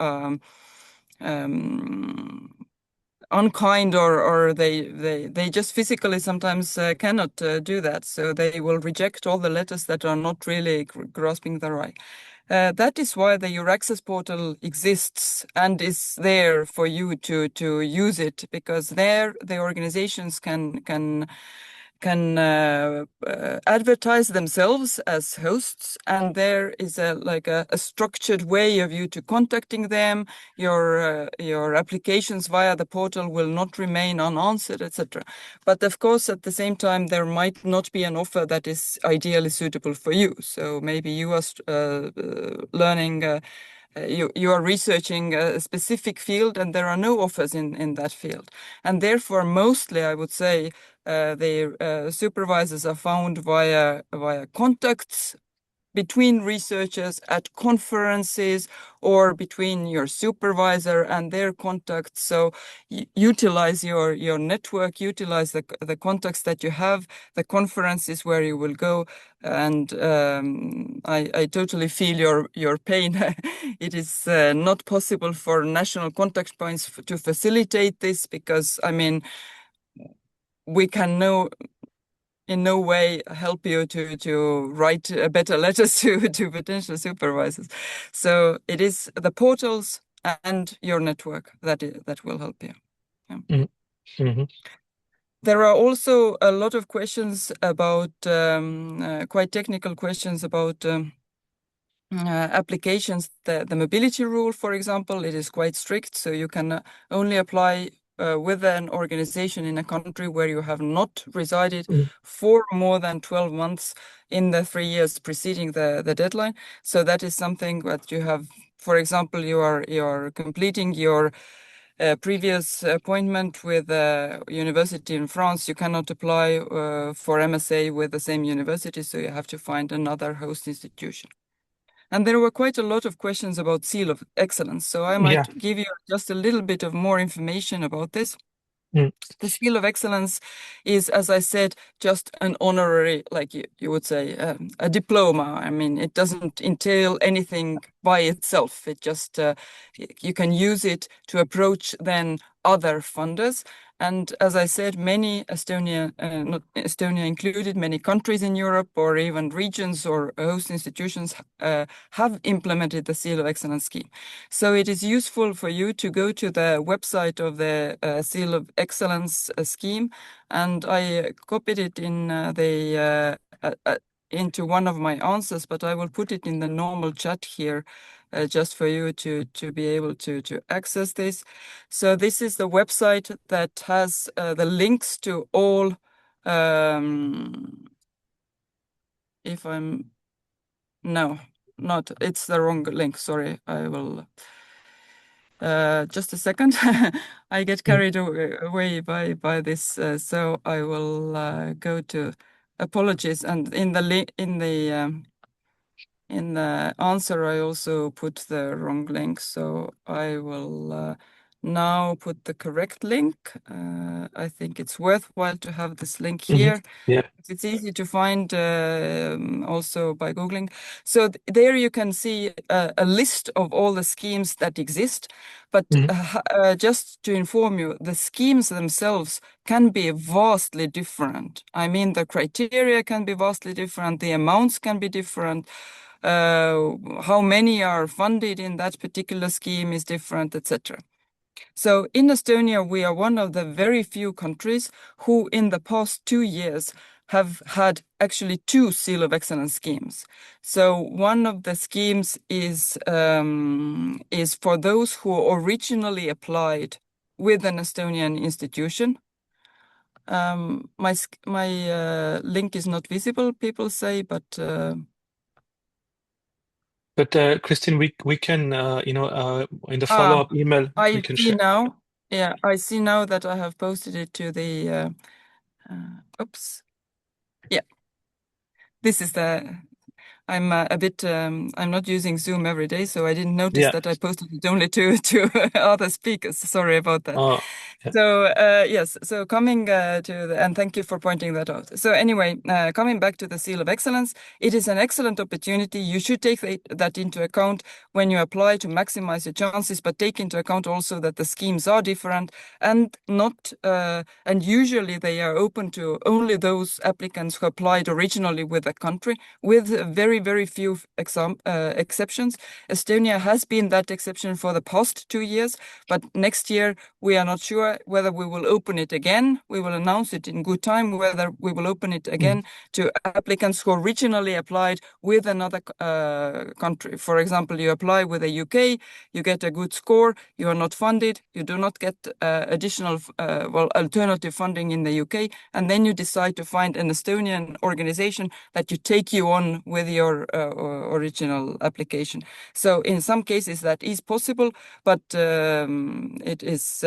unkind or they just physically sometimes cannot do that. So they will reject all the letters that are not really grasping the right. That is why the Your Access portal exists and is there for you to use it, because there the organizations can advertise themselves as hosts, and there is a structured way of you to contacting them. Your applications via the portal will not remain unanswered, etc. But of course, at the same time, there might not be an offer that is ideally suitable for you. So maybe you are learning. You are researching a specific field and there are no offers in that field. And therefore, mostly, I would say, the supervisors are found via contacts between researchers at conferences or between your supervisor and their contacts. So utilize your network, utilize the contacts that you have, the conferences where you will go. And I totally feel your pain. It is not possible for national contact points to facilitate this because, I mean, we can in no way help you to write better letters to potential supervisors. So it is the portals and your network that will help you. Yeah. Mm-hmm. There are also a lot of questions about quite technical questions about applications. The mobility rule, for example, it is quite strict, so you can only apply with an organization in a country where you have not resided for more than 12 months in the 3 years preceding the deadline. So that is something that you have, for example, you are completing your previous appointment with a university in France, you cannot apply for MSA with the same university, so you have to find another host institution. And there were quite a lot of questions about Seal of Excellence. So I might give you just a little bit of more information about this. The Seal of Excellence is, as I said, just an honorary, like you would say, a diploma. I mean, it doesn't entail anything by itself. It just, you can use it to approach then other funders. And as I said, many Estonia, not Estonia included, many countries in Europe or even regions or host institutions have implemented the Seal of Excellence scheme. So it is useful for you to go to the website of the Seal of Excellence scheme, and I copied it in into one of my answers, but I will put it in the normal chat here just for you to be able to access this. So this is the website that has the links to all, if I'm, no, not, it's the wrong link, sorry, I will, just a second. I get carried away by this, so I will go to apologies, and in the answer I also put the wrong link, so I will now put the correct link. I think it's worthwhile to have this link here. It's easy to find also by Googling. So there you can see a list of all the schemes that exist. But just to inform you, the schemes themselves can be vastly different. I mean, the criteria can be vastly different. The amounts can be different. How many are funded in that particular scheme is different, etc. So in Estonia, we are one of the very few countries who in the past 2 years have had actually 2 Seal of Excellence schemes. So one of the schemes is for those who originally applied with an Estonian institution. My link is not visible, people say, but Christine, we can in the follow-up email we can share. Now. Yeah, I see now that I have posted it to the. Oops. Yeah. This is the. I'm a bit. I'm not using Zoom every day, so I didn't notice that I posted it only to other speakers. Sorry about that. Oh, So yes, so coming to and thank you for pointing that out. So anyway, coming back to the Seal of Excellence, it is an excellent opportunity. You should take that into account when you apply to maximize your chances, but take into account also that the schemes are different and not, and usually they are open to only those applicants who applied originally with a country, with very, very few exceptions. Estonia has been that exception for the past 2 years, but next year we are not sure whether we will open it again. We will announce it in good time whether we will open it again to applicants who originally applied with another country. For example, you apply with the UK, you get a good score, you are not funded, you do not get additional, alternative funding in the UK, and then you decide to find an Estonian organization that you take you on with your original application. So in some cases that is possible, but it is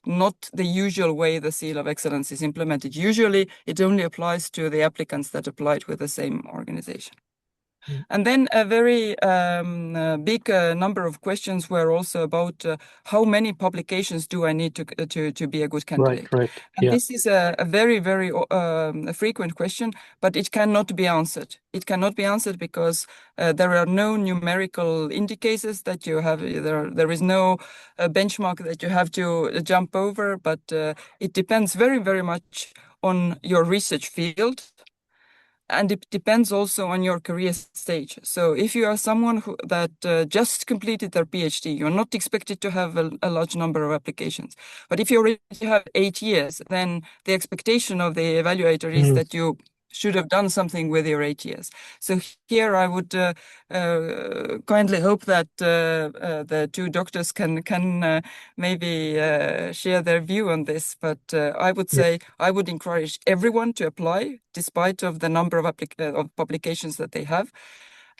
not the usual way the Seal of Excellence is implemented. Usually it only applies to the applicants that applied with the same organization. And then a very big number of questions were also about how many publications do I need to be a good candidate? Right. And this is a very, very frequent question, but it cannot be answered. It cannot be answered because there are no numerical indicators that you have. There is no benchmark that you have to jump over, but it depends very, very much on your research field. And it depends also on your career stage. So if you are someone that just completed their PhD, you're not expected to have a large number of applications. But if you already have 8 years, then the expectation of the evaluator is that you should have done something with your 8 years. So here I would kindly hope that the 2 doctors can maybe share their view on this. But I would say I would encourage everyone to apply, despite of the number of publications that they have.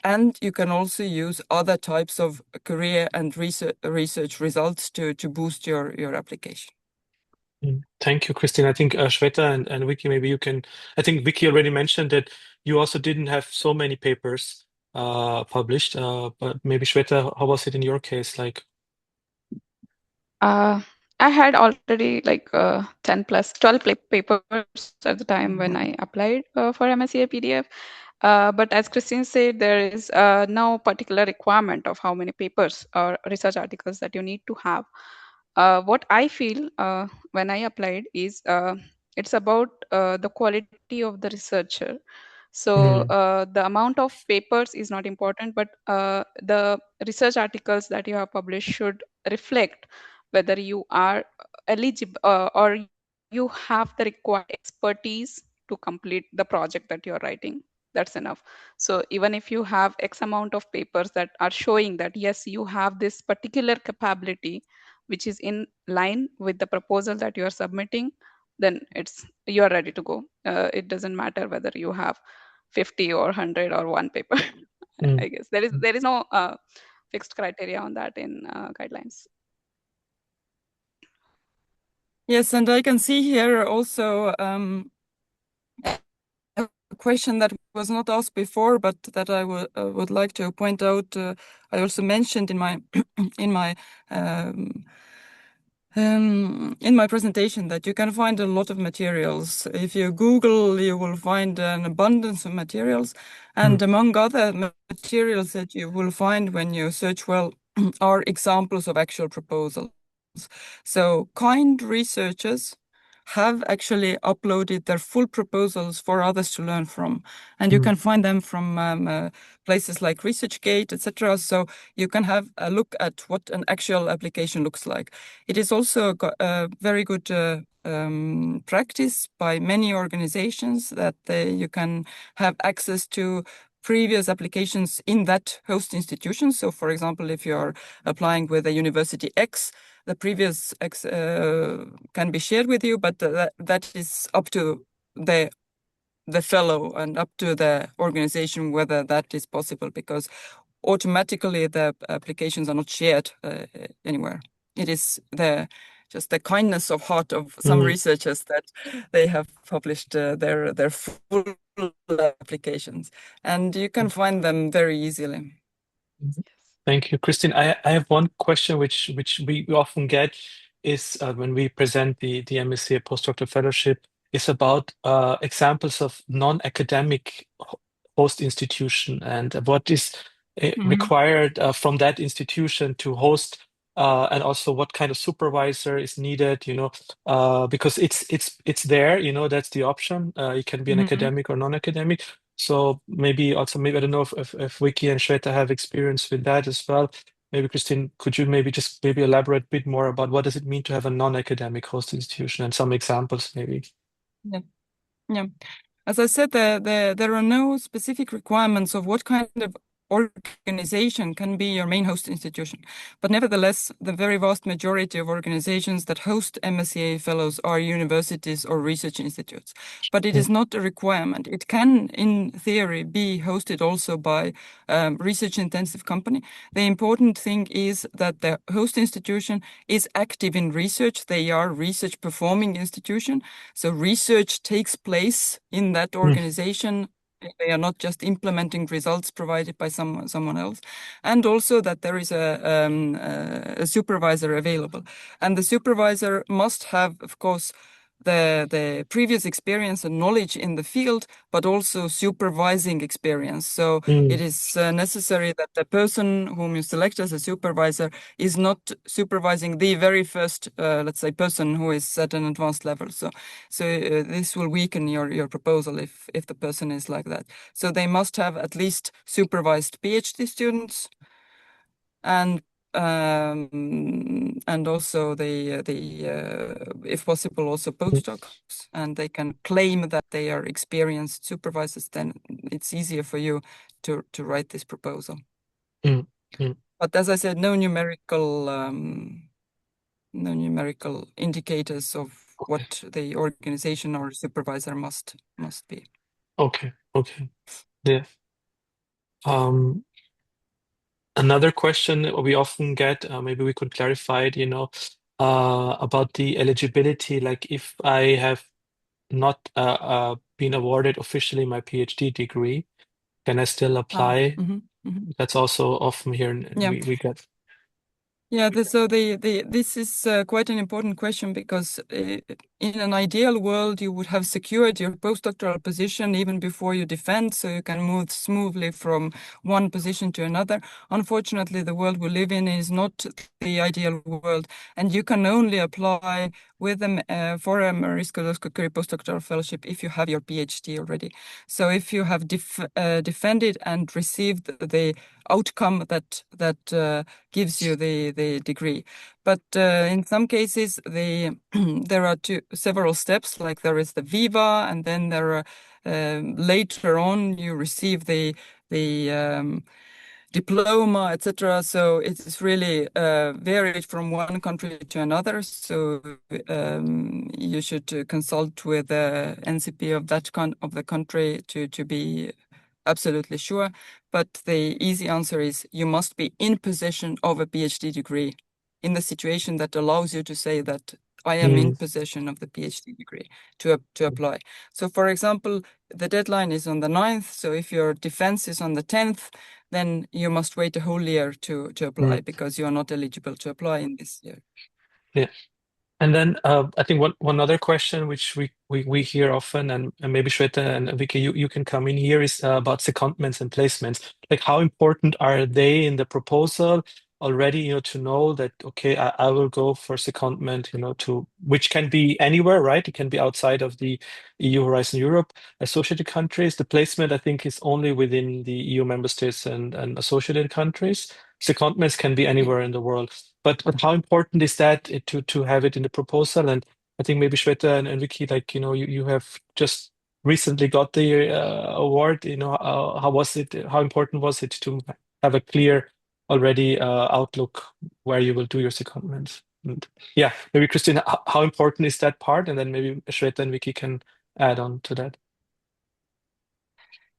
And you can also use other types of career and research results to boost your application. Thank you, Christine. I think Shweta and Vicky, maybe you can. I think Vicky already mentioned that you also didn't have so many papers published. But maybe Shweta, how was it in your case? Like, I had already like 10 plus 12 papers at the time when I applied for MSCA PDF. But as Christine said, there is no particular requirement of how many papers or research articles that you need to have. What I feel when I applied is it's about the quality of the researcher. So the amount of papers is not important, but the research articles that you have published should reflect whether you are eligible or you have the required expertise to complete the project that you're writing. That's enough. So even if you have X amount of papers that are showing that yes, you have this particular capability which is in line with the proposal that you are submitting, then you are ready to go. It doesn't matter whether you have 50 or 100 or one paper. I guess there is no fixed criteria on that in guidelines. Yes, and I can see here also a question that was not asked before, but that I would like to point out. I also mentioned in my in my presentation that you can find a lot of materials. If you Google, you will find an abundance of materials, and among other materials that you will find when you search well are examples of actual proposals. So kind researchers have actually uploaded their full proposals for others to learn from. And you can find them from places like ResearchGate, etc. So you can have a look at what an actual application looks like. It is also a very good practice by many organizations that you can have access to previous applications in that host institution. So for example, if you're applying with a University X, the previous X can be shared with you, but that is up to the fellow and up to the organization whether that is possible, because automatically the applications are not shared anywhere. It is just the kindness of heart of some researchers that they have published their full applications, and you can find them very easily. Thank you, Christine. I have one question which we often get is when we present the MSCA Postdoctoral Fellowship is about examples of non-academic host institution and what is required from that institution to host, and also what kind of supervisor is needed, because it's there, that's the option. It can be an academic or non-academic. So maybe I don't know if Vicky and Shweta have experience with that as well. Maybe Christine, could you maybe elaborate a bit more about what does it mean to have a non-academic host institution and some examples maybe? Yeah. As I said, there are no specific requirements of what kind of organization can be your main host institution. But nevertheless, the very vast majority of organizations that host MSCA Fellows are universities or research institutes. But it is not a requirement. It can, in theory, be hosted also by a research-intensive company. The important thing is that the host institution is active in research. They are research-performing institution. So research takes place in that organization. They are not just implementing results provided by someone else, and also that there is a supervisor available, and the supervisor must have, of course, the previous experience and knowledge in the field, but also supervising experience. So it is necessary that the person whom you select as a supervisor is not supervising the very first, let's say, person who is at an advanced level. So this will weaken your proposal if the person is like that. So they must have at least supervised PhD students, and also if possible also postdocs, and they can claim that they are experienced supervisors. Then it's easier for you to write this proposal. But as I said, no numerical indicators of what the organization or supervisor must be. Okay. Yeah. Another question we often get, maybe we could clarify it, about the eligibility. Like if I have not been awarded officially my PhD degree, Can I still apply? That's also often here Yeah. we get. Yeah, this is quite an important question, because in an ideal world, you would have secured your postdoctoral position even before you defend, so you can move smoothly from one position to another. Unfortunately, the world we live in is not the ideal world, and you can only apply with them for a Marie Skłodowska-Curie postdoctoral fellowship if you have your PhD already. So if you have defended and received the outcome that gives you the degree. But in some cases, there are several steps. Like there is the viva, and then there are later on you receive the diploma, etc. So it's really varied from one country to another. So you should consult with the NCP of the country to be absolutely sure. But the easy answer is you must be in possession of a PhD degree in the situation that allows you to say that I am in possession of the PhD degree to apply. So for example, the deadline is on the 9th. So if your defense is on the 10th, then you must wait a whole year to apply, because you are not eligible to apply in this year. Yeah. And then I think one other question which we hear often, and maybe Shweta and Vicky, you can come in here, is about secondments and placements. Like, how important are they in the proposal already, to know that, okay, I will go for secondment, which can be anywhere, right? It can be outside of the EU Horizon Europe associated countries. The placement, I think, is only within the EU member states and associated countries. Secondments can be anywhere in the world. But how important is that to have it in the proposal? And I think maybe Shweta and Vicky, like, you have just recently got the award. How was it? How important was it to have a clear already outlook where you will do your secondments? And yeah, maybe Christine, how important is that part? And then maybe Shweta and Vicky can add on to that.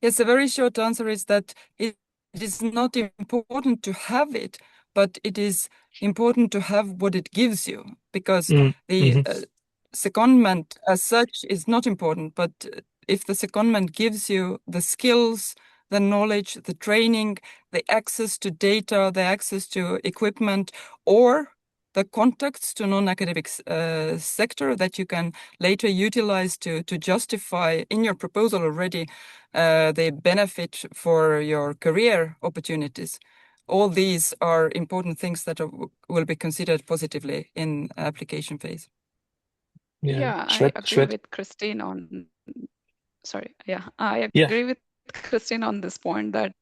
Yes, a very short answer is that it is not important to have it, but it is important to have what it gives you, because the secondment as such is not important. But if the secondment gives you the skills, the knowledge, the training, the access to data, the access to equipment, or the contacts to non-academic sector that you can later utilize to justify in your proposal already the benefit for your career opportunities. All these are important things that will be considered positively in application phase. Yeah, I agree with Christine on. Sorry, yeah, I agree with Christine on this point that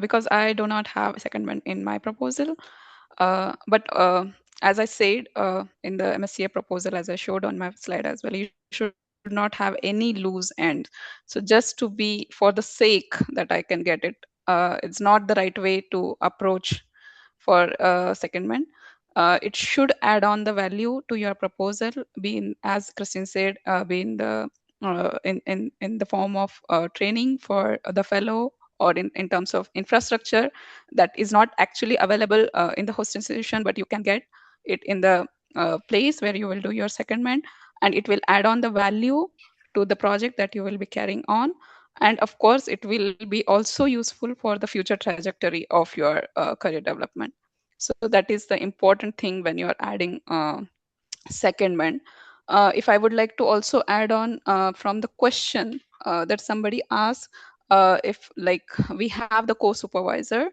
because I do not have a secondment in my proposal, but as I said in the MSCA proposal, as I showed on my slide as well, you should not have any loose end. So just to be for the sake that I can get it, it's not the right way to approach for secondment. It should add on the value to your proposal, as Christine said, be in the in the form of training for the fellow, or in terms of infrastructure that is not actually available in the host institution, but you can get it in the place where you will do your secondment, and it will add on the value to the project that you will be carrying on. And of course, it will be also useful for the future trajectory of your career development. So that is the important thing when you are adding secondment. If I would like to also add on from the question that somebody asked, if like we have the co-supervisor,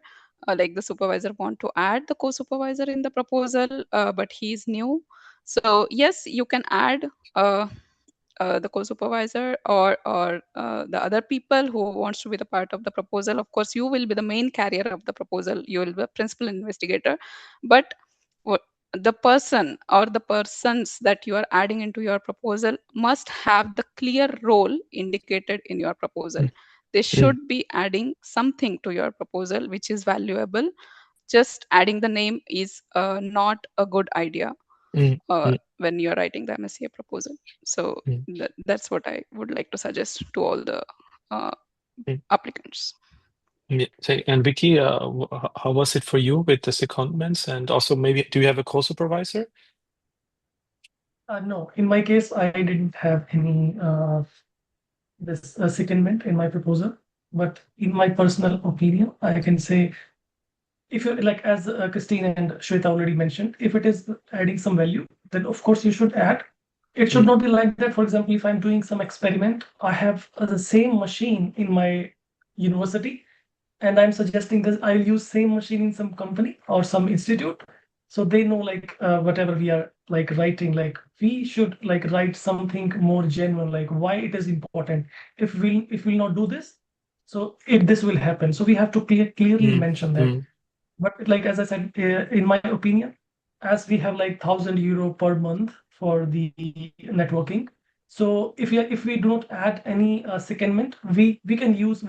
like the supervisor want to add the co-supervisor in the proposal, but he's new. So yes, you can add the co-supervisor or the other people who wants to be the part of the proposal. Of course, you will be the main carrier of the proposal. You will be a principal investigator, but the person or the persons that you are adding into your proposal must have the clear role indicated in your proposal. They should be adding something to your proposal which is valuable. Just adding the name is not a good idea when you're writing the MSCA proposal. So that's what I would like to suggest to all the applicants. Yeah. And Vicky, how was it for you with the secondments? And also, maybe, do you have a co-supervisor? No, in my case, I didn't have any this secondment in my proposal. But in my personal opinion, I can say, if you like, as Christine and Shweta already mentioned, if it is adding some value, then of course you should add. It should not be like that. For example, if I'm doing some experiment, I have the same machine in my university, and I'm suggesting that I'll use same machine in some company or some institute, so they know like whatever we are like writing, like we should like write something more genuine, like why it is important. If we'll not do this, so this will happen. So we have to clearly mention that. But like as I said, in my opinion, as we have like €1,000 per month for the networking, so if we do not add any secondment, we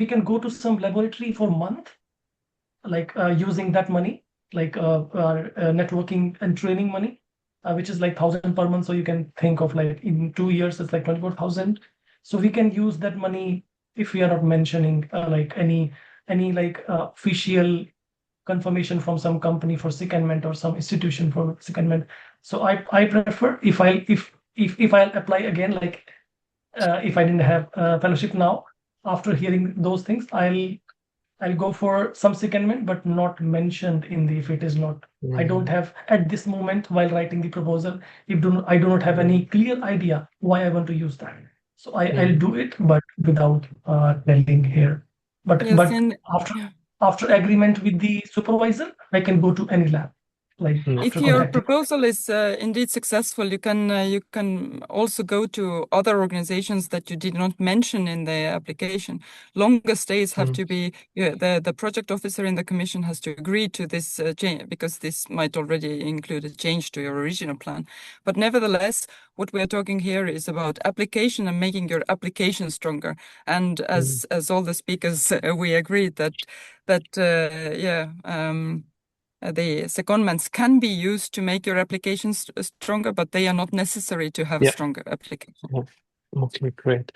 can go to some laboratory for month, like using that money, like our networking and training money, which is like 1,000 per month. So you can think of like in 2 years, it's like 24,000. So we can use that money if we are not mentioning like any like official confirmation from some company for secondment or some institution for secondment. So I prefer if I'll apply again, like if I didn't have a fellowship now, after hearing those things, I'll go for some secondment, but not mentioned in the, if it is not, I don't have at this moment while writing the proposal, I do not have any clear idea why I want to use that. So I'll do it, but without telling here. But Yes, and after agreement with the supervisor, I can go to any lab. Like if after your contacting. proposal is indeed successful, you can also go to other organizations that you did not mention in the application. Longer stays have to be, the project officer in the commission has to agree to this change, because this might already include a change to your original plan. But nevertheless, what we are talking here is about application and making your application stronger. And as all the speakers, we agreed that the secondments can be used to make your applications stronger, but they are not necessary to have a stronger application. Okay, great.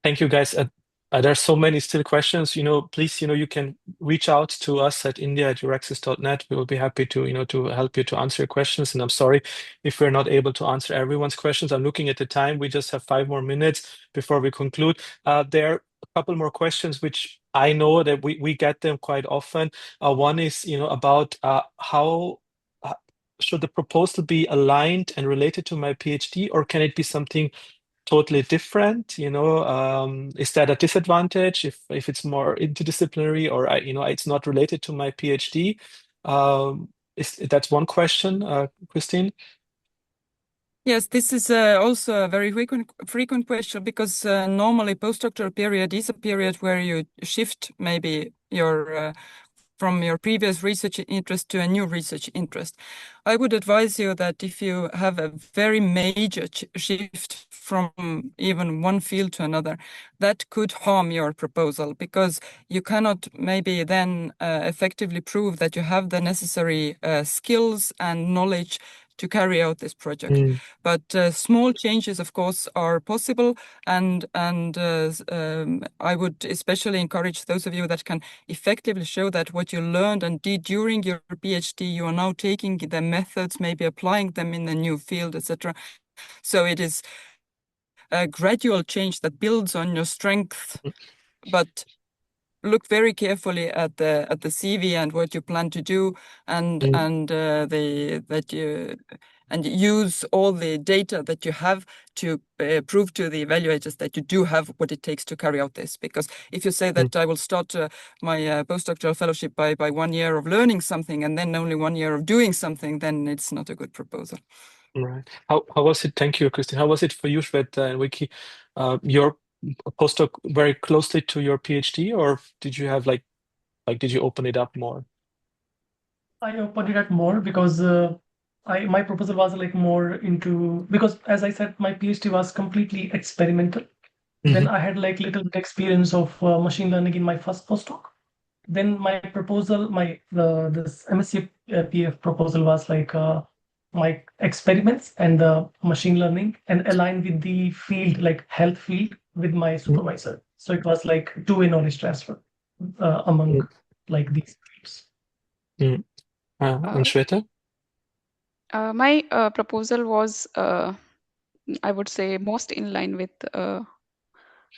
Thank you, guys. There are so many still questions. Please, you can reach out to us at india@euraccess.net. We will be happy to, to help you to answer your questions. And I'm sorry if we're not able to answer everyone's questions. I'm looking at the time. We just have 5 more minutes before we conclude. There are a couple more questions, which I know that we get them quite often. One is, about how should the proposal be aligned and related to my PhD, or can it be something totally different? Is that a disadvantage if it's more interdisciplinary, or it's not related to my PhD? That's one question, Christine? Yes, this is also a very frequent question, because normally postdoctoral period is a period where you shift maybe your from your previous research interest to a new research interest. I would advise you that if you have a very major shift from even one field to another, that could harm your proposal, because you cannot maybe then effectively prove that you have the necessary skills and knowledge to carry out this project. But small changes, of course, are possible, and I would especially encourage those of you that can effectively show that what you learned and did during your PhD, you are now taking the methods, maybe applying them in a new field, etc. So it is a gradual change that builds on your strength, but look very carefully at the CV and what you plan to do, and use all the data that you have to prove to the evaluators that you do have what it takes to carry out this. Because if you say that I will start my postdoctoral fellowship by 1 year of learning something and then only 1 year of doing something, then it's not a good proposal. Right. How was it? Thank you, Christine. How was it for you, Shweta and Vicky? Your postdoc very closely to your PhD, or did you have did you open it up more? I opened it up more because my proposal was like more into, because as I said, my PhD was completely experimental. Then I had like little bit experience of machine learning in my first postdoc. Then my proposal, this MSCA-PF proposal was like my experiments and the machine learning, and aligned with the field, like health field, with my supervisor. So it was like two-way knowledge transfer among like these fields. And Shweta? My proposal was, I would say, most in line with.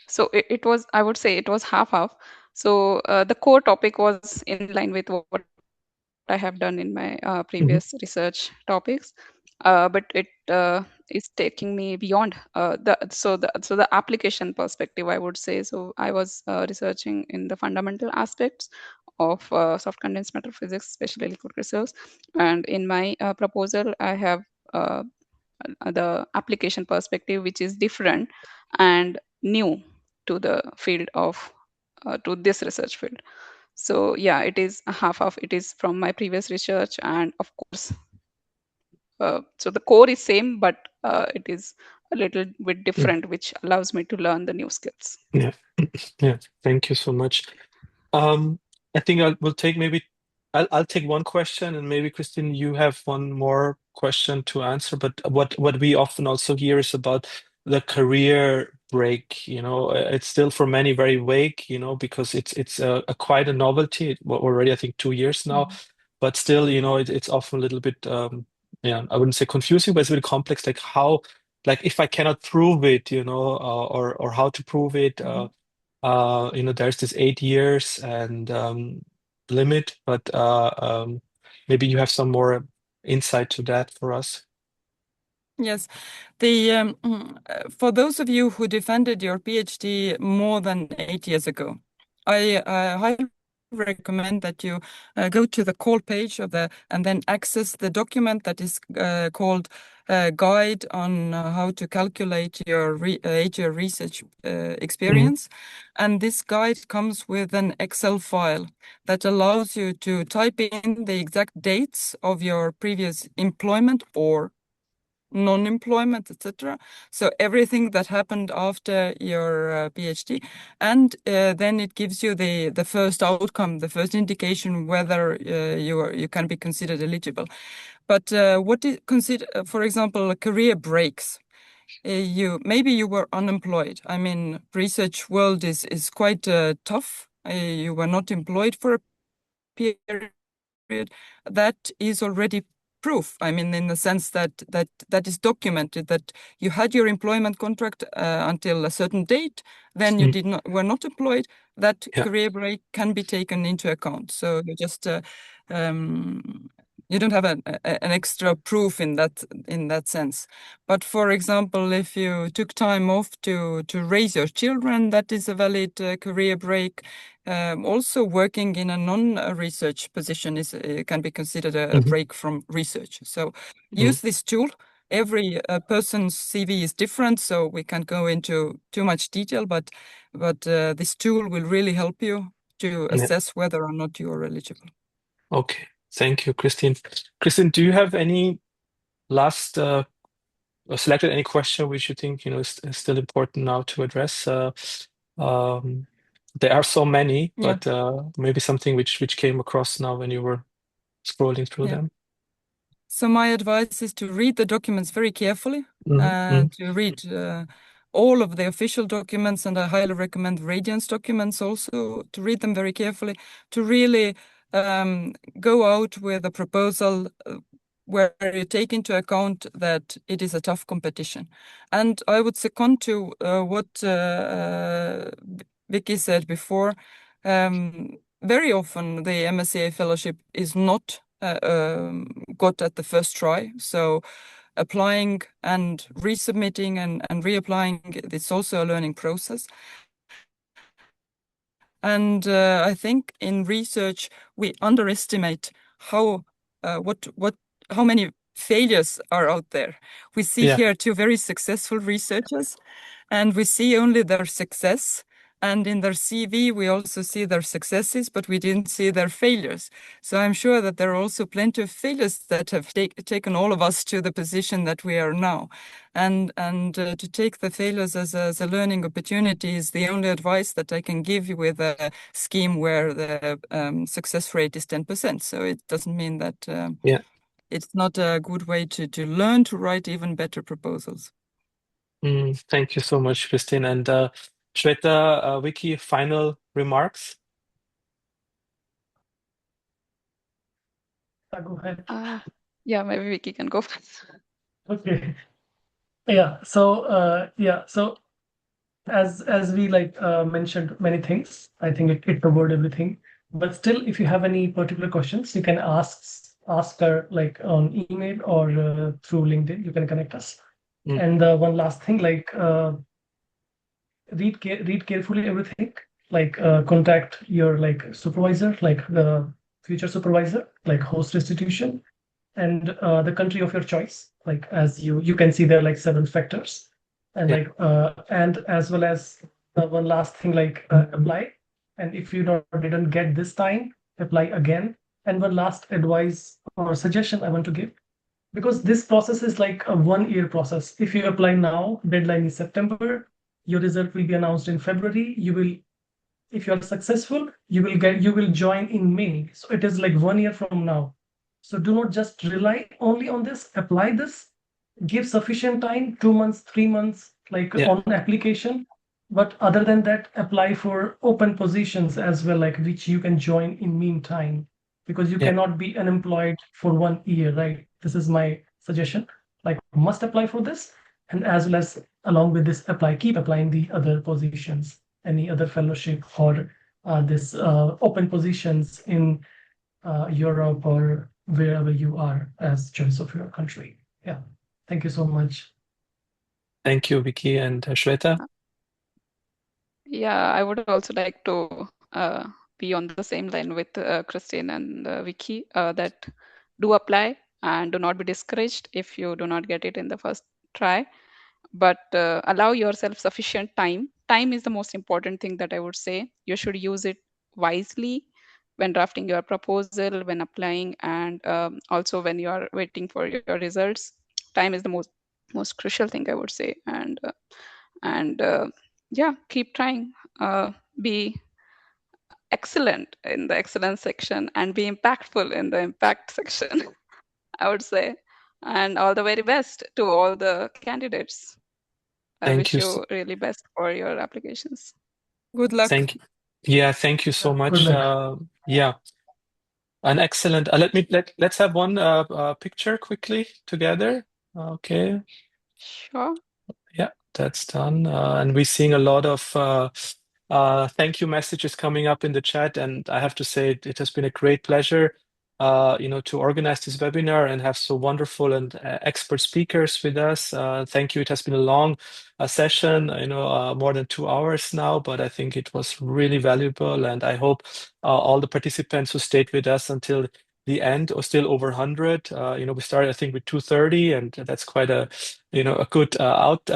So it was, I would say, it was half-half. So the core topic was in line with what I have done in my previous research topics, but it is taking me beyond the application perspective, I would say. So I was researching in the fundamental aspects of soft condensed matter physics, especially liquid crystals, and in my proposal I have the application perspective, which is different and new to the field of to this research field. So yeah, it is half of it is from my previous research, and of course, so the core is same, but it is a little bit different, which allows me to learn the new skills. Yeah, yeah. Thank you so much. I think we'll take maybe I'll take one question, and maybe Christine, you have one more question to answer. But what we often also hear is about the career break. It's still for many very vague. Because it's a quite a novelty. Already I think 2 years now, but still, it's often a little bit yeah, I wouldn't say confusing, but it's really complex. Like how, like if I cannot prove it, or how to prove it. There's this 8 years and limit, but maybe you have some more insight to that for us. Yes, for those of you who defended your PhD more than 8 years ago, I highly recommend that you go to the call page and then access the document that is called Guide on how to calculate your 8-year research experience. And this guide comes with an Excel file that allows you to type in the exact dates of your previous employment or non-employment, etc. So everything that happened after your PhD, and then it gives you the first outcome, the first indication whether you can be considered eligible. But what is consider, for example, career breaks? Maybe you were unemployed. I mean, research world is quite tough. You were not employed for a period. That is already proof. I mean, in the sense that is documented, that you had your employment contract until a certain date, then you were not employed. That career break can be taken into account. So you just you don't have an extra proof in that sense. But for example, if you took time off to raise your children, that is a valid career break. Also, working in a non-research position can be considered a break from research. So use this tool. Every person's CV is different, so we can't go into too much detail, but this tool will really help you to assess whether or not you are eligible. Okay, thank you, Christine. Christine, do you have any last selected any question which you think is still important now to address? There are so many, but maybe something which came across now when you were scrolling through them. So my advice is to read the documents very carefully, to read all of the official documents, and I highly recommend Radiance documents also, to read them very carefully, to really go out with a proposal where you take into account that it is a tough competition. And I would second to what Vicky said before. Very often the MSCA Fellowship is not got at the first try. So applying and resubmitting and reapplying, it's also a learning process. And I think in research, we underestimate how many failures are out there. We see here 2 very successful researchers, and we see only their success. And in their CV, we also see their successes, but we didn't see their failures. So I'm sure that there are also plenty of failures that have taken all of us to the position that we are now. And to take the failures as a learning opportunity is the only advice that I can give you with a scheme where the success rate is 10%. So it doesn't mean that it's not a good way to learn to write even better proposals. Thank you so much, Christine. And Shweta, Vicky, final remarks? Go ahead. Yeah, maybe Vicky can go first. Okay. Yeah. So as we mentioned many things, I think it covered everything. But still, if you have any particular questions, you can ask her on email or through LinkedIn. You can connect us. And one last thing, read carefully everything. Contact your supervisor, the future supervisor, host institution, and the country of your choice. As you can see, there are 7 factors, and and as well as one last thing, apply. And if you didn't get this time, apply again. And one last advice or suggestion I want to give, because this process is like a 1 year process. If you apply now, deadline is September, your result will be announced in February. If you are successful, you will join in May. So it is like 1 year from now. So do not just rely only on this, apply this, give sufficient time, 2 months, 3 months, on application. But other than that, apply for open positions as well, which you can join in meantime, because you cannot be unemployed for 1 year, right? This is my suggestion. Must apply for this, and as well as along with this, keep applying the other positions, any other fellowship or this open positions in Europe or wherever you are as choice of your country. Yeah. Thank you so much. Thank you, Vicky and Shweta. Yeah, I would also like to be on the same line with Christine and Vicky, that do apply and do not be discouraged if you do not get it in the first try, but allow yourself sufficient time. Time is the most important thing that I would say. You should use it wisely when drafting your proposal, when applying, and also when you are waiting for your results. Time is the most crucial thing, I would say. And yeah, keep trying. Be excellent in the excellence section and be impactful in the impact section, I would say. And all the very best to all the candidates. I Thank wish you. you really best for your applications. Good luck. Thank you so much. Good luck. An excellent. Let's have one picture quickly together. Okay. Sure. Yeah, that's done. And we're seeing a lot of thank you messages coming up in the chat, and I have to say it has been a great pleasure, to organize this webinar and have so wonderful and expert speakers with us. Thank you. It has been a long session, more than 2 hours now, but I think it was really valuable, and I hope all the participants who stayed with us until the end or still over 100. We started, I think, with 230, and that's quite a good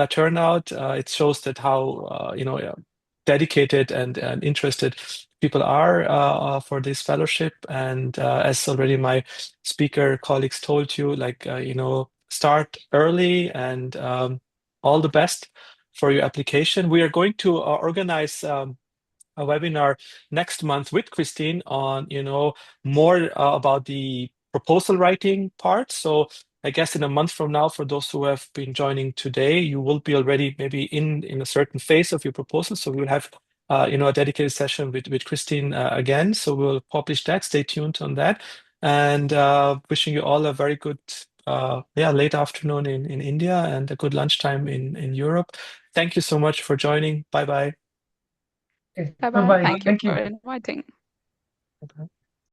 turnout. It shows that how dedicated and interested people are for this fellowship. And as already my speaker colleagues told you, start early, and all the best for your application. We are going to organize a webinar next month with Christine on, more about the proposal writing part. So I guess in a month from now, for those who have been joining today, you will be already maybe in a certain phase of your proposal. So we will have, a dedicated session with Christine again. So we'll publish that. Stay tuned on that. And wishing you all a very good, late afternoon in India and a good lunchtime in Europe. Thank you so much for joining. Bye-bye. Okay. Bye-bye. Bye-bye. Thank you Thank for you. inviting. Okay.